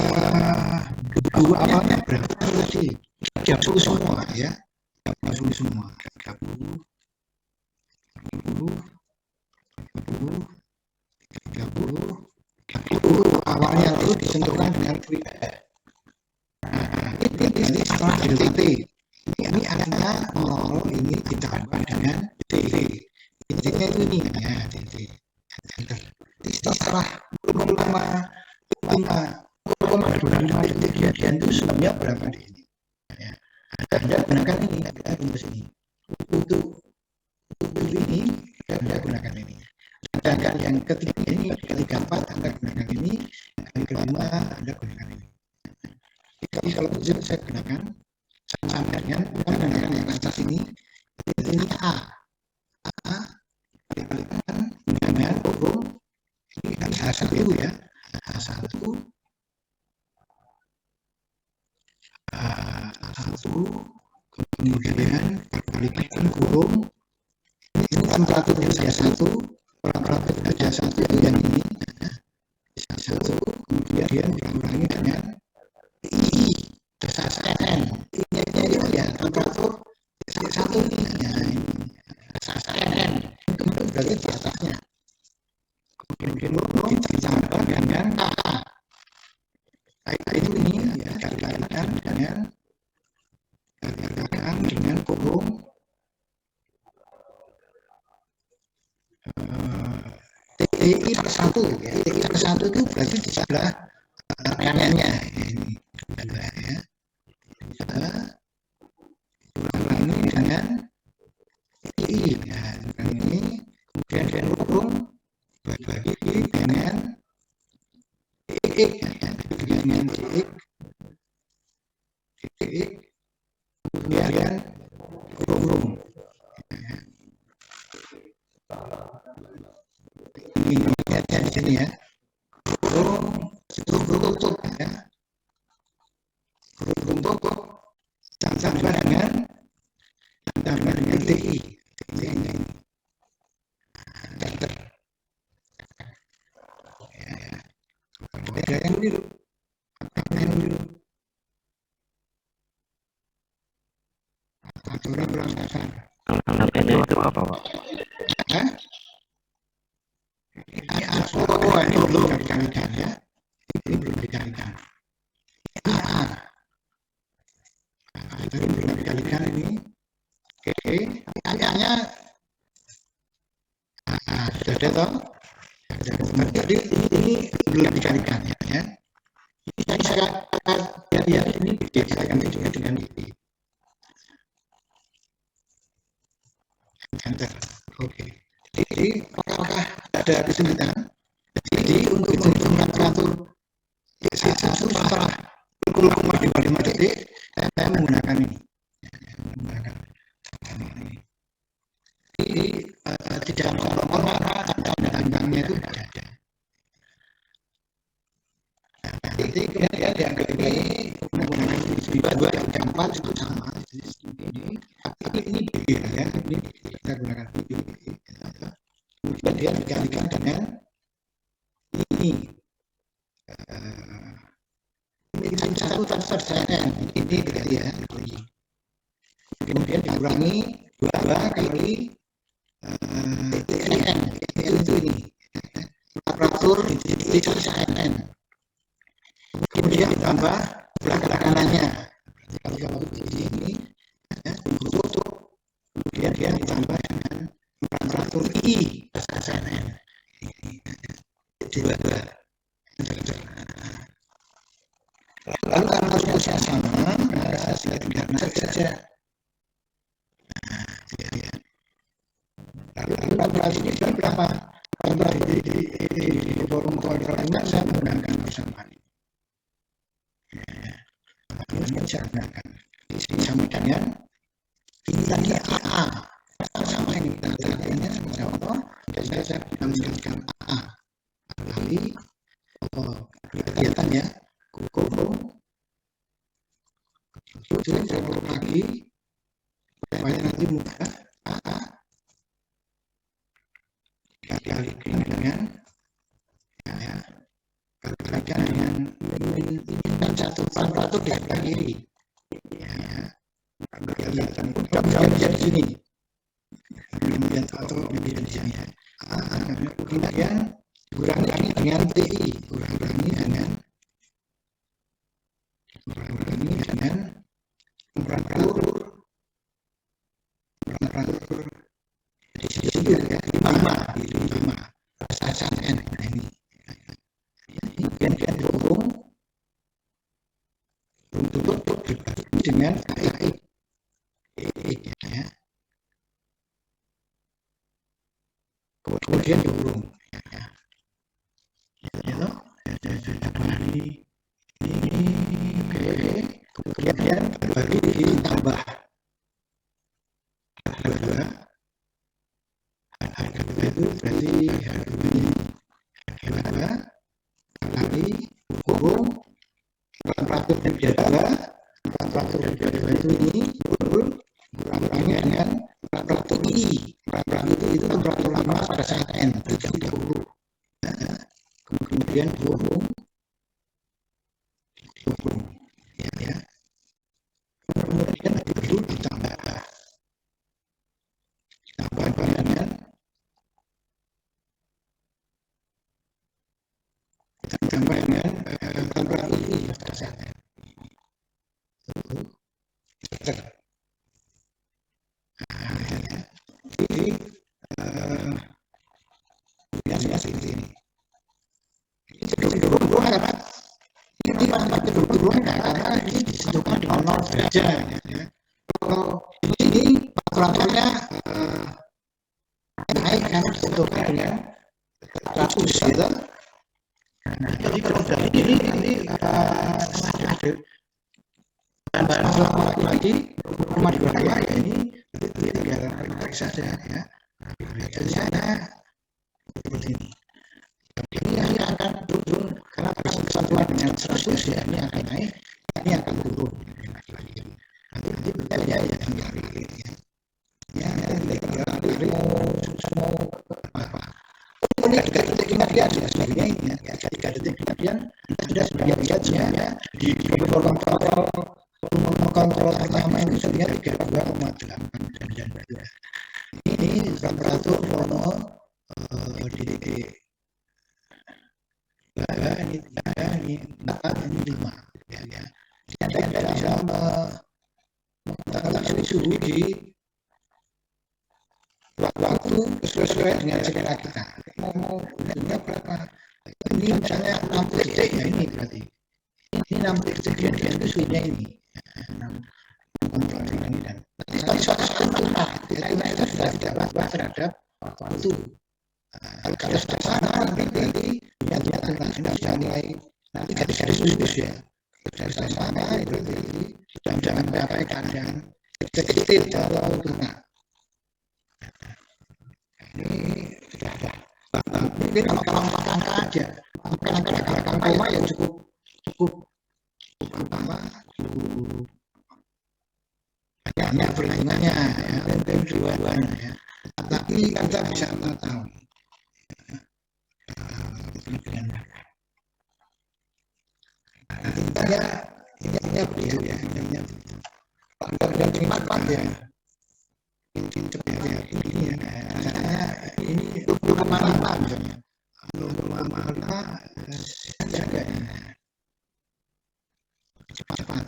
[SPEAKER 1] dua awalnya berapa tadi? 30 semua ya. 30 semua. 30 awalnya lalu disentuhkan dengan tweet. Nah, ini setelah DTP ini artinya mau ini ditambah dengan DV. Intinya itu ini ya DV. Setelah 0,25 detik itu sebenarnya berapa di ini? Ya. Anda gunakan ini, kita rumus ini. Untuk ini Anda gunakan ini. Sedangkan yang ketiga ini, ketiga 4 Anda gunakan ini, yang kelima Anda gunakan ini. Jadi kalau begitu saya gunakan sama dengan yang atas ini A dikalikan dengan kurung ini kan H1 ya, H1 kemudian dikalikan kurung ini temperatur kerja 1 temperatur kerja 1 itu yang ini 1 kemudian dikurangi dengan I SSN ini ya temperatur 1 ini ya SSN kemudian berarti di atasnya kemudian ditambah dengan K itu ini ya dikalikan dengan kurung TI per 1 ya TI per 1 itu berarti di sebelah kanannya ini ya ini dengan TI ya ini kemudian kurung bagi dengan TX ya dengan TX kemudian kurung ini lihatnya di sini ya kurung tutup ya kurung tutup tambah dengan TI ini ya yang dulu aturan pelaksanaan
[SPEAKER 2] ini itu apa Pak?
[SPEAKER 1] Ini belum dikalikan ya. Ini belum dikalikan. Tadi belum dikalikan ini. Oke, hanya sudah ada toh? Jadi ini belum dikalikan ya. Ini saya lihat ini saya ganti juga dengan ini. Enter. Oke. Jadi apakah ada kesulitan? Jadi untuk temperatur setelah 0,25 detik saya menggunakan ini. Jadi tidak normal tanda-tandanya itu tidak ada. Jadi kemudian yang kedua menggunakan ini 2 dan 4 itu sama. Ini tapi ini beda ya. Ini kita gunakan ini. Kemudian dia dikalikan dengan ini 1/1 ini berarti ya kemudian dikurangi 2 kali TN itu ini temperatur di SSN kemudian ditambah belakang kanannya kalau begini ini tutup kemudian dia ditambah dengan temperatur I SSN dua lalu karena rumusnya sama maka saya tinggal masuk saja lalu ini berapa kalau di forum kontrol saya menggunakan persamaan ini saya gunakan ini sama dengan ini tadi AA sama ini tandanya sama-sama saya menambahkan A kali kegiatannya hukum itu saya ulang lagi supaya nanti mudah. A kali dengan kalikan dengan inginkan satu temperatur di sebelah kiri. Kegiatan itu bisa di sini. Kemudian atau di sini. Kemudian kurangi dengan TI, kurangi dengan temperatur di situ ya 5 batasan N ini. Kemudian hukum untuk dibagi dengan KI ya. Kemudian diurung ya. Ini kemudian bagi ditambah harga itu berarti harga kali hukum temperatur itu ini kurangi dengan temperatur I. Itu temperatur lama pada saat N 30. Kemudian hukum ya. Kemudian itu ditambah dengan temperatur I pada saat N. Jadi biasanya seperti ini. Ini pas cenderung karena ini disentuhkan dengan 0 derajat. Kalau di sini temperaturnya naik karena disentuhkan dengan 100 gitu. Jadi kalau dari ini nanti ada bahan lagi rumah di bawah ya ini tinggal tarik saja ya. Biasanya seperti ini. Ini akan turun karena persatuan dengan 100 ya, ini akan naik, ini akan turun. Nanti kita ya tinggal ya semua apa. Ini 3 detik kemudian sudah sebenarnya ini ya 3 detik kemudian sudah sebenarnya lihat sebenarnya di kontrol pertama ini sebenarnya 32,8 dan ini temperatur di ini 3, ini 4, ini 5 ya. Jadi Anda bisa mengetahui suhu di waktu sesuai dengan selera kita. Mau lihatnya berapa? Ini misalnya 60 detik ya ini berarti. Ini 60 detik itu suhunya ini. Kontrol ini dan nanti suatu saat tunah. Kita sudah tidak berubah terhadap waktu. Kalau sudah sana nanti yang sudah mulai nanti garis khusus ya. Sudah sama itu sudah mencapai keadaan sekitar kalau tunah. Ini sudah ada. Mungkin kalau 4 angka aja, angka koma ya cukup banyak perhitungannya ya, dan ribuan ya. Tapi kita bisa mengetahui. Intinya begitu ya, intinya begitu. Dan terima ya. Ini ya, caranya ini 25 misalnya. 25 jaga cepat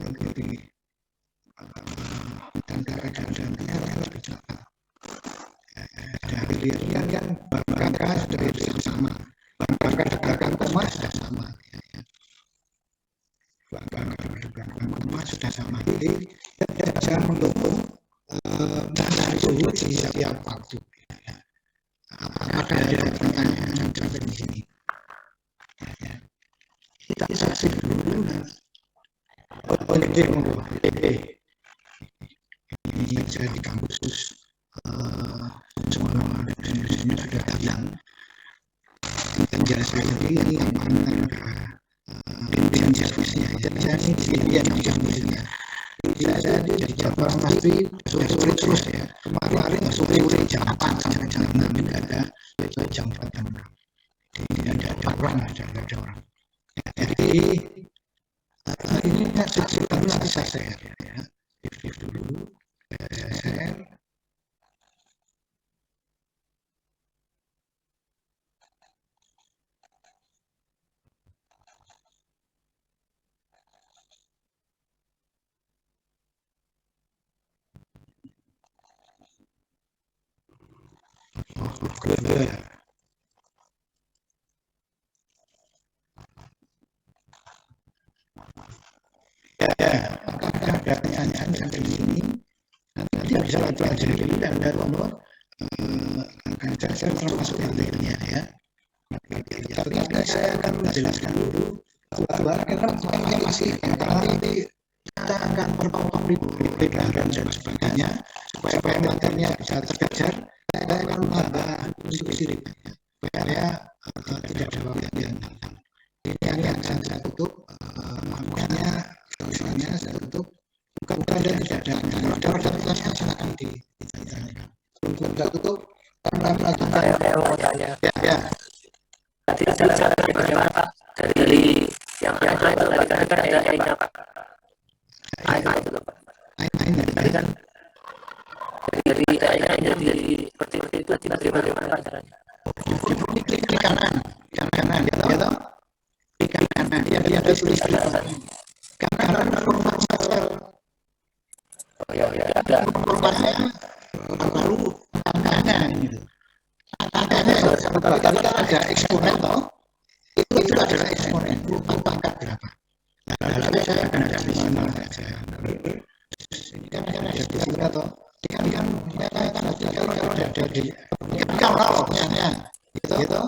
[SPEAKER 1] lebih dan keadaannya lebih cepat. Dari lihat kan bangka sudah sama, bangka koma sudah sama. Bangka koma sudah sama. Jadi kita bisa menghitung dari suhu di setiap waktu. Apakah ada pertanyaan yang sampai di sini? Kita saksi dulu. Ini saya di kampus semua orang di sini sudah bilang penjelasan ini yang antara pimpinan servisnya jadi ini yang diambilnya saya di Jawa Pasti sore terus ya kemarin sore jam 4 sampai jam 6 tidak ada jam 4 jam 6 tidak ada orang jadi ini saksi baru nanti saya share ya review dulu saya share. Apakah ada pertanyaan sampai di sini? Nanti bisa pelajari dan ada nomor akan saya termasuk yang lainnya ya. Tapi saya akan menjelaskan dulu karena pertanyaannya masih karena nanti kita akan berpotong di dan sebagainya supaya materinya bisa terkejar. Saya akan menambah diskusi supaya tidak ada waktu yang datang. Ini yang saya tutup, makanya tulisannya saya tutup. Bukan dan tidak ada. Kalau ada pertanyaan silakan ditanyakan. Untuk saya tutup, karena saya mau tanya. Ya. Tadi saya bagaimana Pak dari yang itu tadi kan ada AI-nya Pak. AI itu Pak. Tadi kan dari AI-nya jadi seperti itu bagaimana caranya? Klik kanan, ya toh? Klik kanan, dia ada tulis kanan format file. Oh ya, ada formatnya lalu angkanya gitu. Angkanya tadi kan ada eksponen toh? Itu adalah eksponen berupa pangkat berapa. Lalu saya akan ada di mana saya. Ini kan ada tiga toh. Kan kalau ada di kalau misalnya gitu.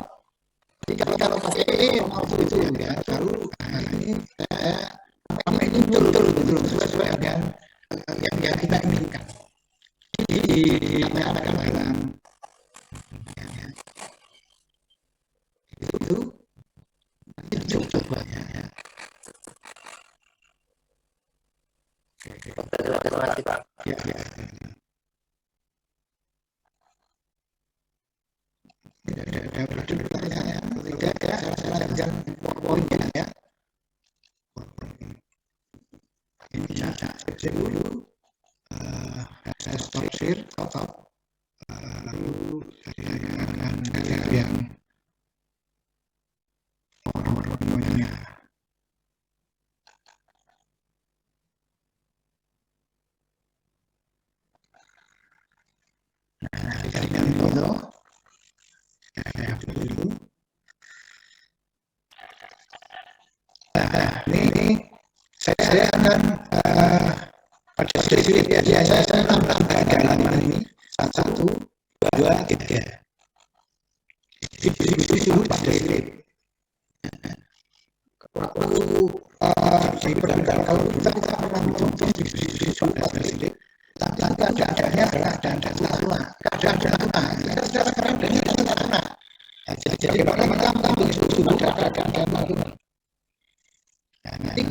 [SPEAKER 1] Kalau pakai waktu itu ya baru ini kami ini betul sesuai dengan yang kita inginkan. Jadi apa dalam itu coba ya. Terima kasih Pak. Ya. Ada pertanyaan tidak ya saya lanjutkan poinnya ya. Ini saya cek dulu saya stop lalu saya akan lihat yang nomor-nomornya. Saya carikan foto. Saya hapus dulu. Ini saya akan pada sesi ya saya tambah halaman ini 1, 2, 3. Distribusi dulu pada slide. Kalau kita pernah mencontoh distribusi pada slide, tanpa adanya keadaan darurat. Sekarang adanya darurat. Jadi bagaimana mengambil sudah ada keadaan darurat. Nanti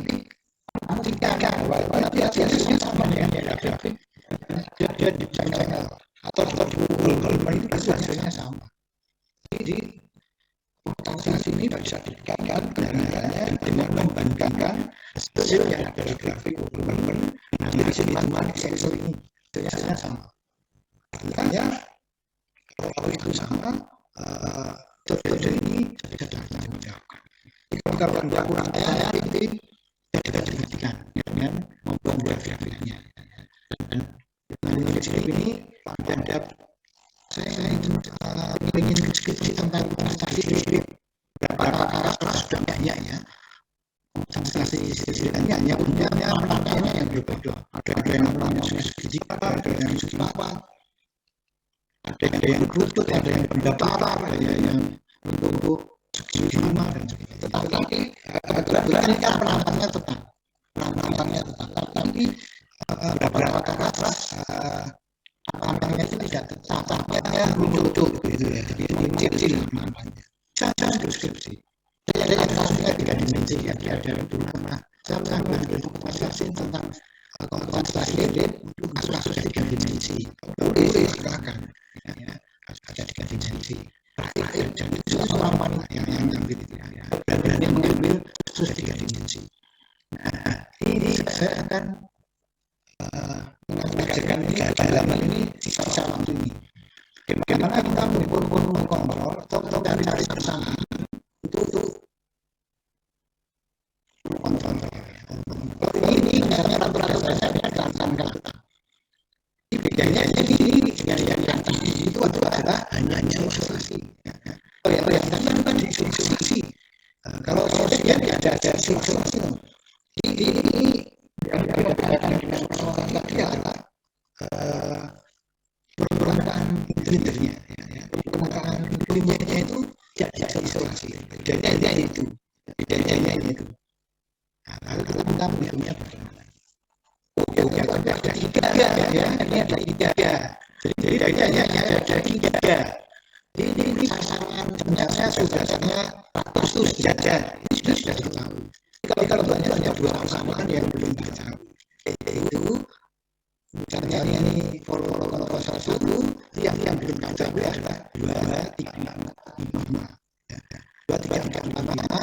[SPEAKER 1] biasanya sama dengan grafik dia dicatat atau di Google itu hasilnya sama. Jadi potensi ini bisa diberikan kebenarannya dengan membandingkan hasil yang ada di grafik Google nanti hasil hitungan Excel ini hasilnya sama. Artinya kalau itu sama metode ini bisa dilakukan. Kalau Anda kurang percaya ini tidak dibuktikan dengan membuat grafiknya. Dan dengan ini Anda saya ingin diskusi tentang prestasi berapa sudah banyak ya. Prestasi hanya punya angkanya yang berbeda. Ada yang namanya segi ada yang segi apa. Ada yang berlutut, ada yang pendapatan, ada yang untuk segi lima dan sebagainya. Tetapi grafiknya kan penampilannya tetap. Tapi beberapa kelas Namanya itu tidak tetap, namanya lucu gitu ya, jadi kecil namanya. Saya deskripsi. Ada yang kasusnya 3 dimensi, ada itu nama. Saya bentuk konsentrasi tentang konstelasi untuk kasus 3 dimensi. Boleh silakan. Ya, ada 3 dimensi. Terakhir dan itu seorang wanita yang mengambil itu ya, dan yang mengambil kasus 3 dimensi. Nah, ini saya akan mengajarkan ini kedalaman ini sisa waktu ini. Bagaimana kita mengontrol atau cari persamaan untuk mengontrol. Ini misalnya laporan saya akan kata. Bedanya ini dengan yang tadi itu adalah hanya ilustrasi. Yang tadi kan ilustrasi. Kalau saya tidak ada ilustrasi, ini yang dikatakan dengan persoalan tadi adalah permukaan intinya, permukaan intinya itu tidak isolasi. Bedanya itu. Lalu kita minta menghitungnya bagaimana? Ada 3 ya, ini ada 3. Jadi bedanya ada 3. Ini pasangan sebenarnya sudah ratus sejajar. Ini sudah diketahui. Kalau banyak 2 persamaan yang belum diketahui, yaitu misalnya ini follow 1 yang belum diketahui adalah 2, 3, 4, 5. 2, 3, 4, 5.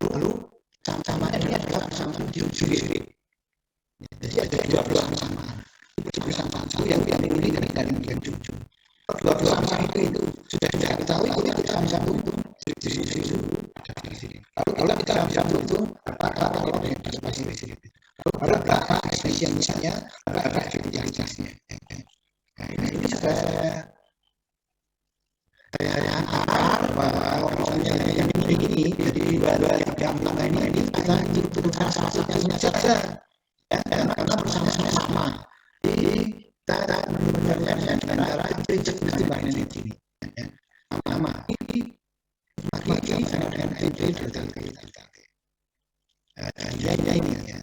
[SPEAKER 1] Lalu sama ini adalah persamaan sendiri. Jadi ada 2 persamaan. Itu persamaan 1 yang ini dan yang 7. 2 persamaan itu sudah diketahui kalau kita sama-sama itu di sini. Kalau kita sama-sama itu kalau yang di sini. Lalu berapa efisiensinya, berapa efektivitasnya. Nah, ini sudah saya antar bahwa misalnya yang ini jadi 2, 3, 4 ini kita turunkan satunya saja. Karena bersama-sama. Jadi kita menunjukkannya dengan cara prinsip pertimbangan ini. Pertama, ini lagi sama dengan NP delta T. Ini ya.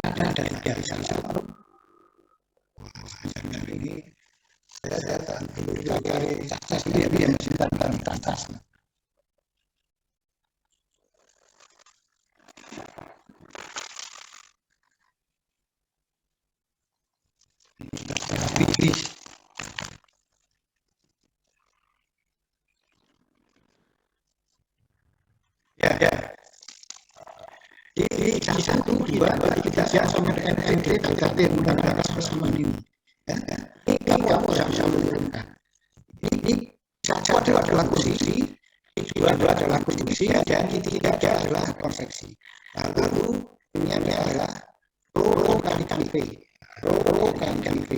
[SPEAKER 1] Ada 3 satu. Dan ini saya datang dulu dari atas dia masih datang ke atas. Ya. Ini 1, 2, 3 sama dengan NP delta T menggunakan persamaan ini. Ini kamu bisa menurunkan. Ini 1 adalah posisi, 2 adalah posisi, dan 3 adalah konveksi. Lalu ini adalah rho kali P. Rho kali P.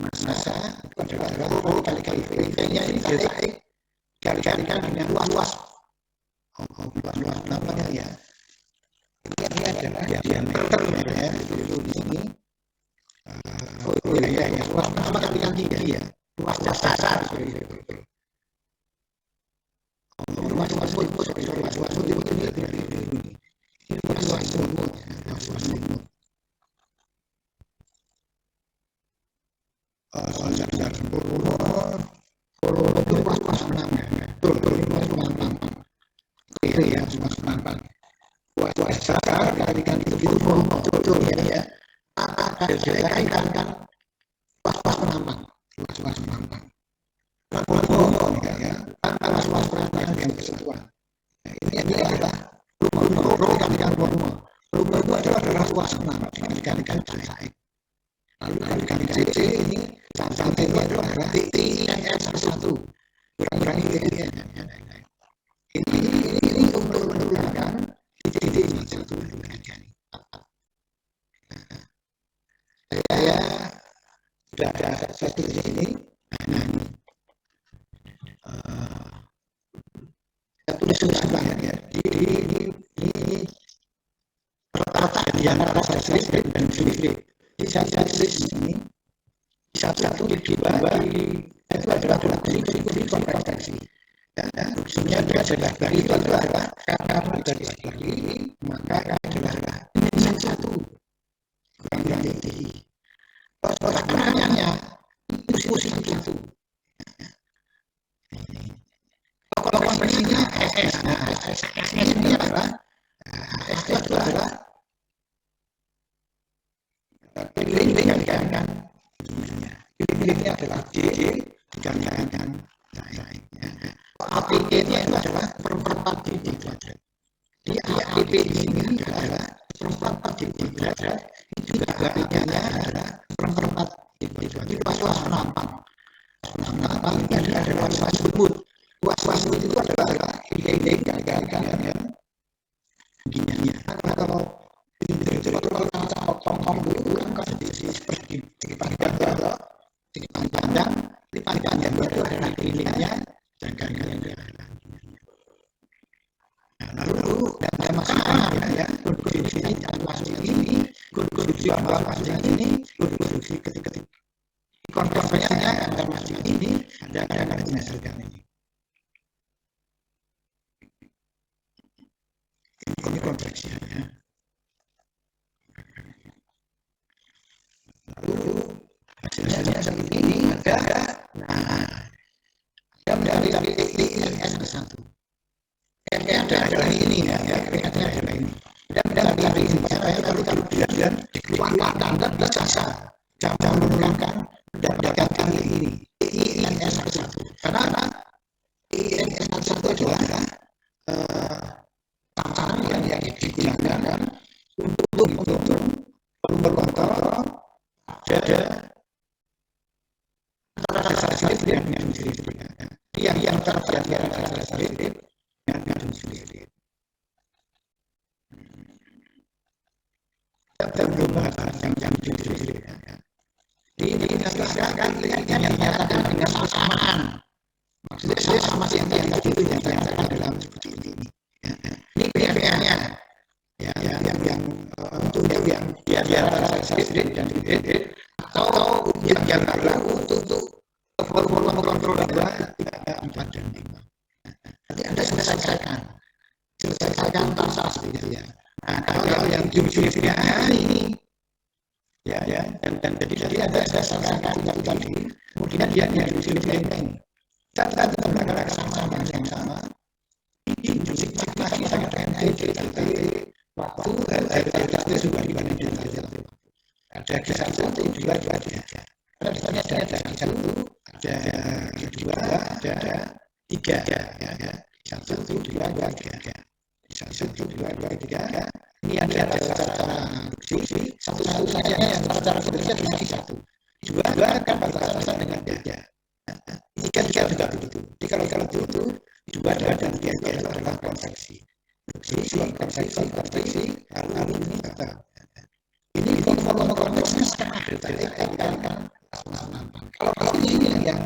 [SPEAKER 1] Massa itu adalah rho kali P. P-nya ini dikalikan dengan luas. Luas namanya ya. Ini adalah diameter ya. Ini. Ya. Luas pertama kalikan 3 ya. Luas dasar. Luas isinya SS. Nah, SS ini adalah SS itu adalah link kan. Linknya adalah D dikalikan APK-nya itu adalah seperempat titik kuadrat. Di APP di sini adalah seperempat titik kuadrat. Itu juga APK-nya adalah seperempat titik kuadrat. Itu luas penampang. Penampang ini adalah luas lembut. Luas lembut itu adalah link kalikan begini. Kalau itu kalau kita potong dulu kan seperti lipat panjang itu adalah linknya dan kalikan. Lalu ada masalah ya, konstruksi ini masuk ini, konstruksi bawah masuk ini, konstruksi ketika konversinya antar masuk ini ada menghasilkan ini. Ini konversinya. Lalu hasilnya seperti ini ada dari IS1. Adalah ini ya, adalah ini. Dan dari ini saya kalau kemudian dikeluarkan dan berjasa jangan menggunakan mendapatkan ini IS1 karena IS1 adalah takaran yang digunakan untuk mengontrol ada antara salib dan sendiri. Yang terjadi antara salib dan sendiri. Kita belum bahas yang sendiri. Ini silakan yang dinyatakan dengan persamaan. Maksudnya sama yang tadi itu yang dinyatakan dalam seperti ini. Ini PRR-nya. Yang untuk yang antara salib dan sendiri atau yang berlaku untuk volume kontrol 2, 3, 4 dan 5. Nanti Anda selesaikan tasas gitu ya. Nah, kalau yang jumlah ini ya dan jadi ada selesaikan tadi. Kemudian dia jumlah lain. Kita menggunakan sama yang sama. Ini jumlah lagi sangat NTT tapi waktu LTT juga dibandingkan dengan ada kisah 1, 2, 3. Karena di sana ada 1, ada 2, ada 3 ya. 1, 2, 3. 1, 2, 3. Ini yang ada secara produksi. Satu saja yang secara produksi adalah 1. 2 kan batasan dengan 3. 3 juga begitu. Jadi kalau itu 2 dan 3 itu adalah konveksi. Konveksi. Lalu ini kata. Ini volume konveksi sekarang ada. Kalau ini yang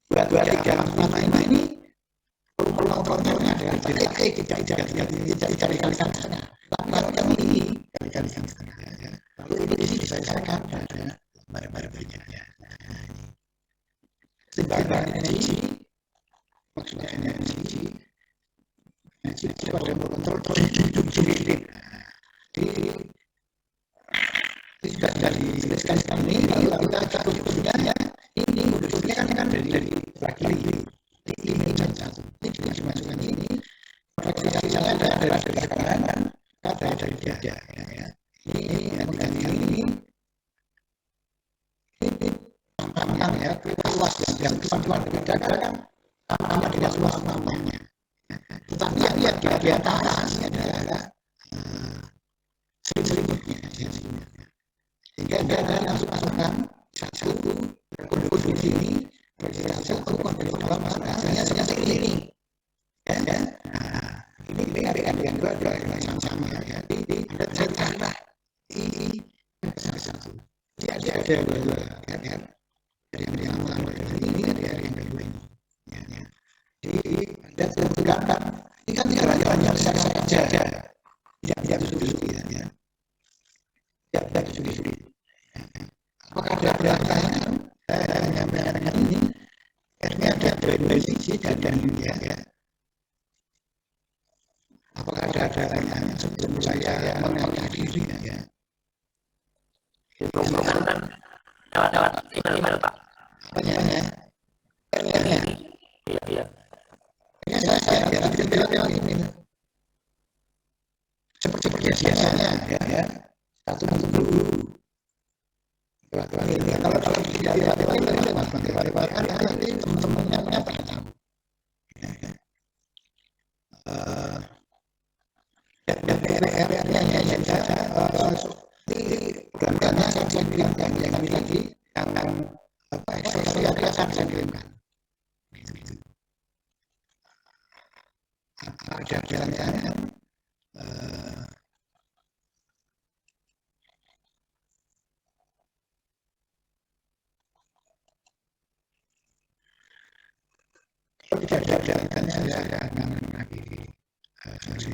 [SPEAKER 1] 2, 3, 4, 5 ini volume kontrolnya adalah kita dikalikan setengah. Tapi kalau yang ini dikalikan setengah ya. Lalu ini diselesaikan pada barang-barang berikutnya. Timbangan energi, maksudnya energi itu pada mengontrol jumlah. Sudah dijelaskan ini, lalu kita kemudiannya ini modusnya kan dari lagi ini dan 1. Ini juga dimasukkan ini. Prosesnya ada dari kanan, ada dari dada. Ini ini tampang ya, luas yang kesimpulan dari dada kan sama dengan luas tampangnya. Tetapi yang di atas adalah selimutnya. Sehingga ada masukkan 1 kondisi ini, kondisi 1 kondisi 2 masuknya ini. Ya. Nah, ini ada yang dua yang sama ya. Ini ada cara ini satu. Jadi ada dua ya. Dari yang pertama ini dari yang kedua ini. Ya. Jadi ada pergerakan. Ini kan jalan-jalan saja. Yang sulit ya. Yang sulit. Apakah ada pertanyaan yang ini? Akhirnya ada dua sisi dan ya. Apakah ada pertanyaan sebelum saya mengenalkan diri ya?
[SPEAKER 2] Itu kan lewat email Pak.
[SPEAKER 1] Apanya?
[SPEAKER 2] Iya.
[SPEAKER 1] Saya yang ini seperti biasanya ya satu minggu dulu. Kalau tidak lewat kan nanti teman-temannya pada tahu. Dan PR-nya saja programnya saya kirimkan yang ini lagi yang Excel akan saya kirimkan. Ada jalan-jalan kalau tidak ada jalan saya akan mengakhiri sesi